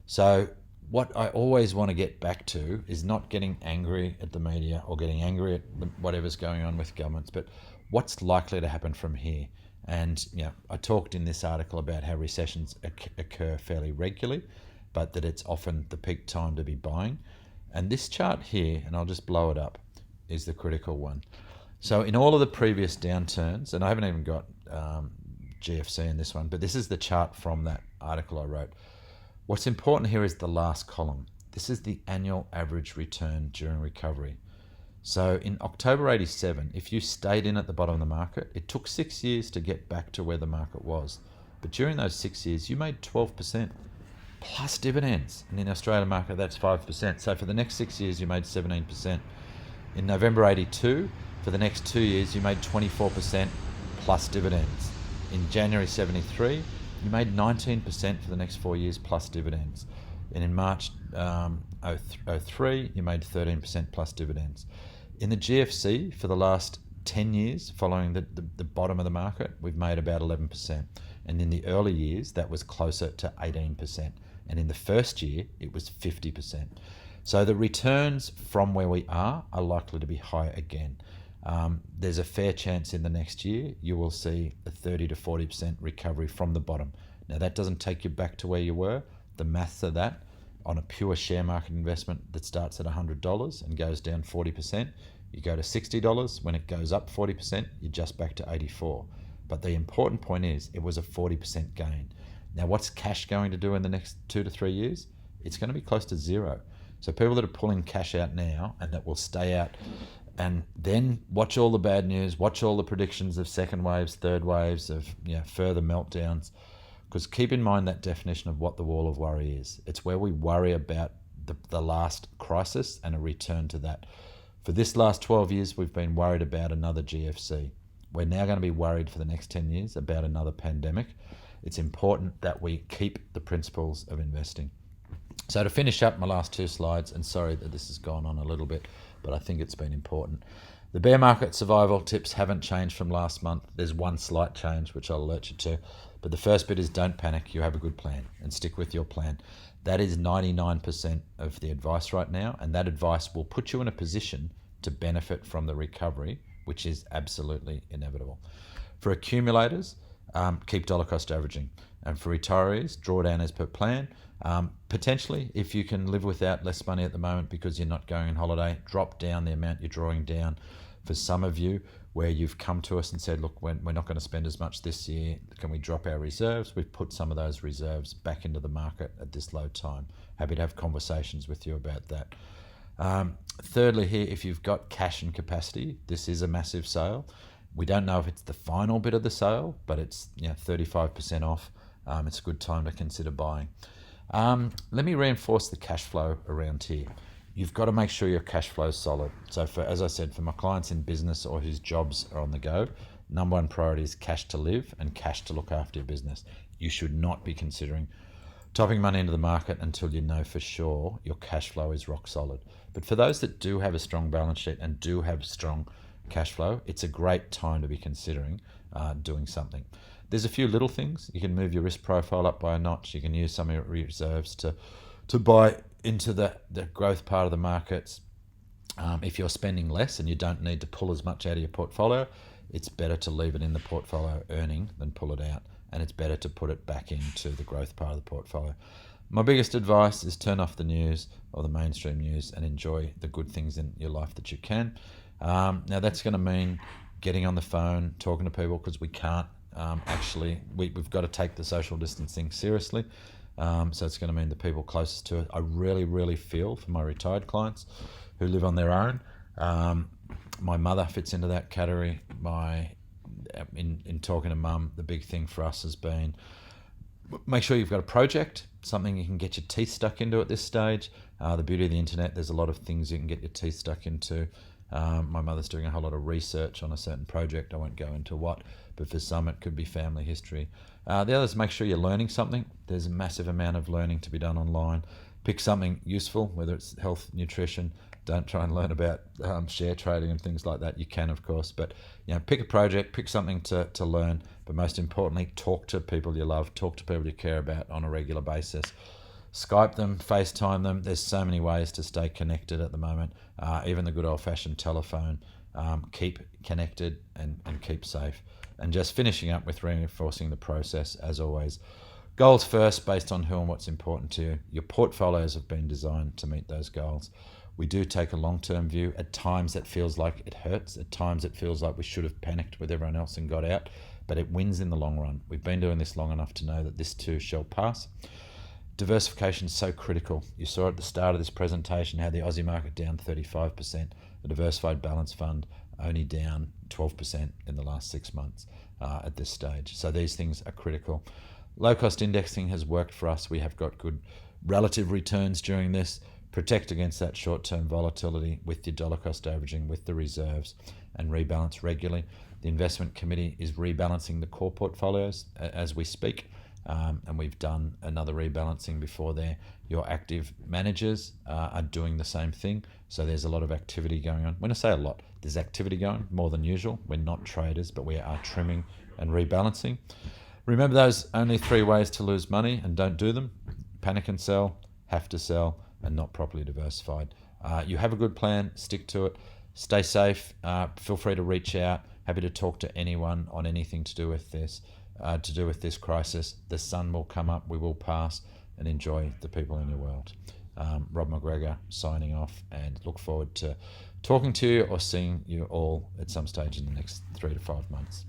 So what I always want to get back to is not getting angry at the media or getting angry at whatever's going on with governments, but what's likely to happen from here. And I talked in this article about how recessions occur fairly regularly, but that it's often the peak time to be buying. And this chart here, and I'll just blow it up, is the critical one. So in all of the previous downturns, and I haven't even got GFC in this one, but this is the chart from that article I wrote. What's important here is the last column. This is the annual average return during recovery. So in October 87, if you stayed in at the bottom of the market, it took 6 years to get back to where the market was. But during those 6 years, you made 12% plus dividends. And in the Australian market, that's 5%. So for the next 6 years, you made 17%. In November 82, for the next 2 years, you made 24% plus dividends. In January 73, you made 19% for the next 4 years plus dividends. And in March 03, you made 13% plus dividends. In the GFC, for the last 10 years following the bottom of the market, we've made about 11%. And in the early years, that was closer to 18%. And in the first year, it was 50%. So the returns from where we are likely to be high again. There's a fair chance in the next year you will see a 30 to 40% recovery from the bottom. Now that doesn't take you back to where you were. The maths of that on a pure share market investment that starts at $100 and goes down 40%, you go to $60. When it goes up 40%, you're just back to 84. But the important point is it was a 40% gain. Now what's cash going to do in the next 2 to 3 years? It's going to be close to zero. So people that are pulling cash out now and that will stay out and then watch all the bad news, watch all the predictions of second waves, third waves, of further meltdowns. Because keep in mind that definition of what the wall of worry is. It's where we worry about the last crisis and a return to that. For this last 12 years, we've been worried about another GFC. We're now going to be worried for the next 10 years about another pandemic. It's important that we keep the principles of investing. So to finish up my last 2 slides, and sorry that this has gone on a little bit, but I think it's been important. The bear market survival tips haven't changed from last month. There's one slight change, which I'll alert you to. But the first bit is don't panic. You have a good plan and stick with your plan. That is 99% of the advice right now. And that advice will put you in a position to benefit from the recovery, which is absolutely inevitable. For accumulators, keep dollar cost averaging. And for retirees, draw down as per plan. Potentially, if you can live without less money at the moment because you're not going on holiday, drop down the amount you're drawing down. For some of you, where you've come to us and said, look, we're not going to spend as much this year, can we drop our reserves? We've put some of those reserves back into the market at this low time. Happy to have conversations with you about that. Thirdly here, if you've got cash and capacity, this is a massive sale. We don't know if it's the final bit of the sale, but it's 35% off. It's a good time to consider buying. Let me reinforce the cash flow around here. You've got to make sure your cash flow is solid. So as I said, for my clients in business or whose jobs are on the go, number one priority is cash to live and cash to look after your business. You should not be considering topping money into the market until you know for sure your cash flow is rock solid. But for those that do have a strong balance sheet and do have strong cash flow, it's a great time to be considering doing something. There's a few little things. You can move your risk profile up by a notch. You can use some of your reserves to buy into the growth part of the markets. If you're spending less and you don't need to pull as much out of your portfolio, it's better to leave it in the portfolio earning than pull it out. And it's better to put it back into the growth part of the portfolio. My biggest advice is turn off the news or the mainstream news and enjoy the good things in your life that you can. Now that's going to mean getting on the phone, talking to people, because we can't we've got to take the social distancing seriously. So it's going to mean the people closest to it. I really, really feel for my retired clients who live on their own. My mother fits into that category. In talking to mum, the big thing for us has been make sure you've got a project, something you can get your teeth stuck into at this stage. The beauty of the internet, there's a lot of things you can get your teeth stuck into. My mother's doing a whole lot of research on a certain project. I won't go into what, but for some it could be family history. The other is make sure you're learning something. There's a massive amount of learning to be done online. Pick something useful, whether it's health, nutrition. Don't try and learn about share trading and things like that. You can, of course, but pick a project, pick something to learn. But most importantly, talk to people you love, talk to people you care about on a regular basis. Skype them, FaceTime them. There's so many ways to stay connected at the moment. Even the good old-fashioned telephone. Keep connected and keep safe. And just finishing up with reinforcing the process, as always. Goals first, based on who and what's important to you. Your portfolios have been designed to meet those goals. We do take a long-term view. At times it feels like it hurts. At times it feels like we should have panicked with everyone else and got out. But it wins in the long run. We've been doing this long enough to know that this too shall pass. Diversification is so critical. You saw at the start of this presentation how the Aussie market down 35%. The diversified balance fund only down 12% in the last 6 months at this stage. So these things are critical. Low-cost indexing has worked for us. We have got good relative returns during this. Protect against that short-term volatility with your dollar cost averaging, with the reserves, and rebalance regularly. The investment committee is rebalancing the core portfolios as we speak, and we've done another rebalancing before there. Your active managers are doing the same thing, so there's a lot of activity going on. When I say a lot, there's activity going, more than usual. We're not traders, but we are trimming and rebalancing. Remember those only 3 ways to lose money, and don't do them. Panic and sell, have to sell, and not properly diversified. You have a good plan, stick to it, stay safe, feel free to reach out, happy to talk to anyone on anything to do with this crisis. The sun will come up, we will pass, and enjoy the people in your world. Rob McGregor signing off, and look forward to talking to you or seeing you all at some stage in the next 3 to 5 months.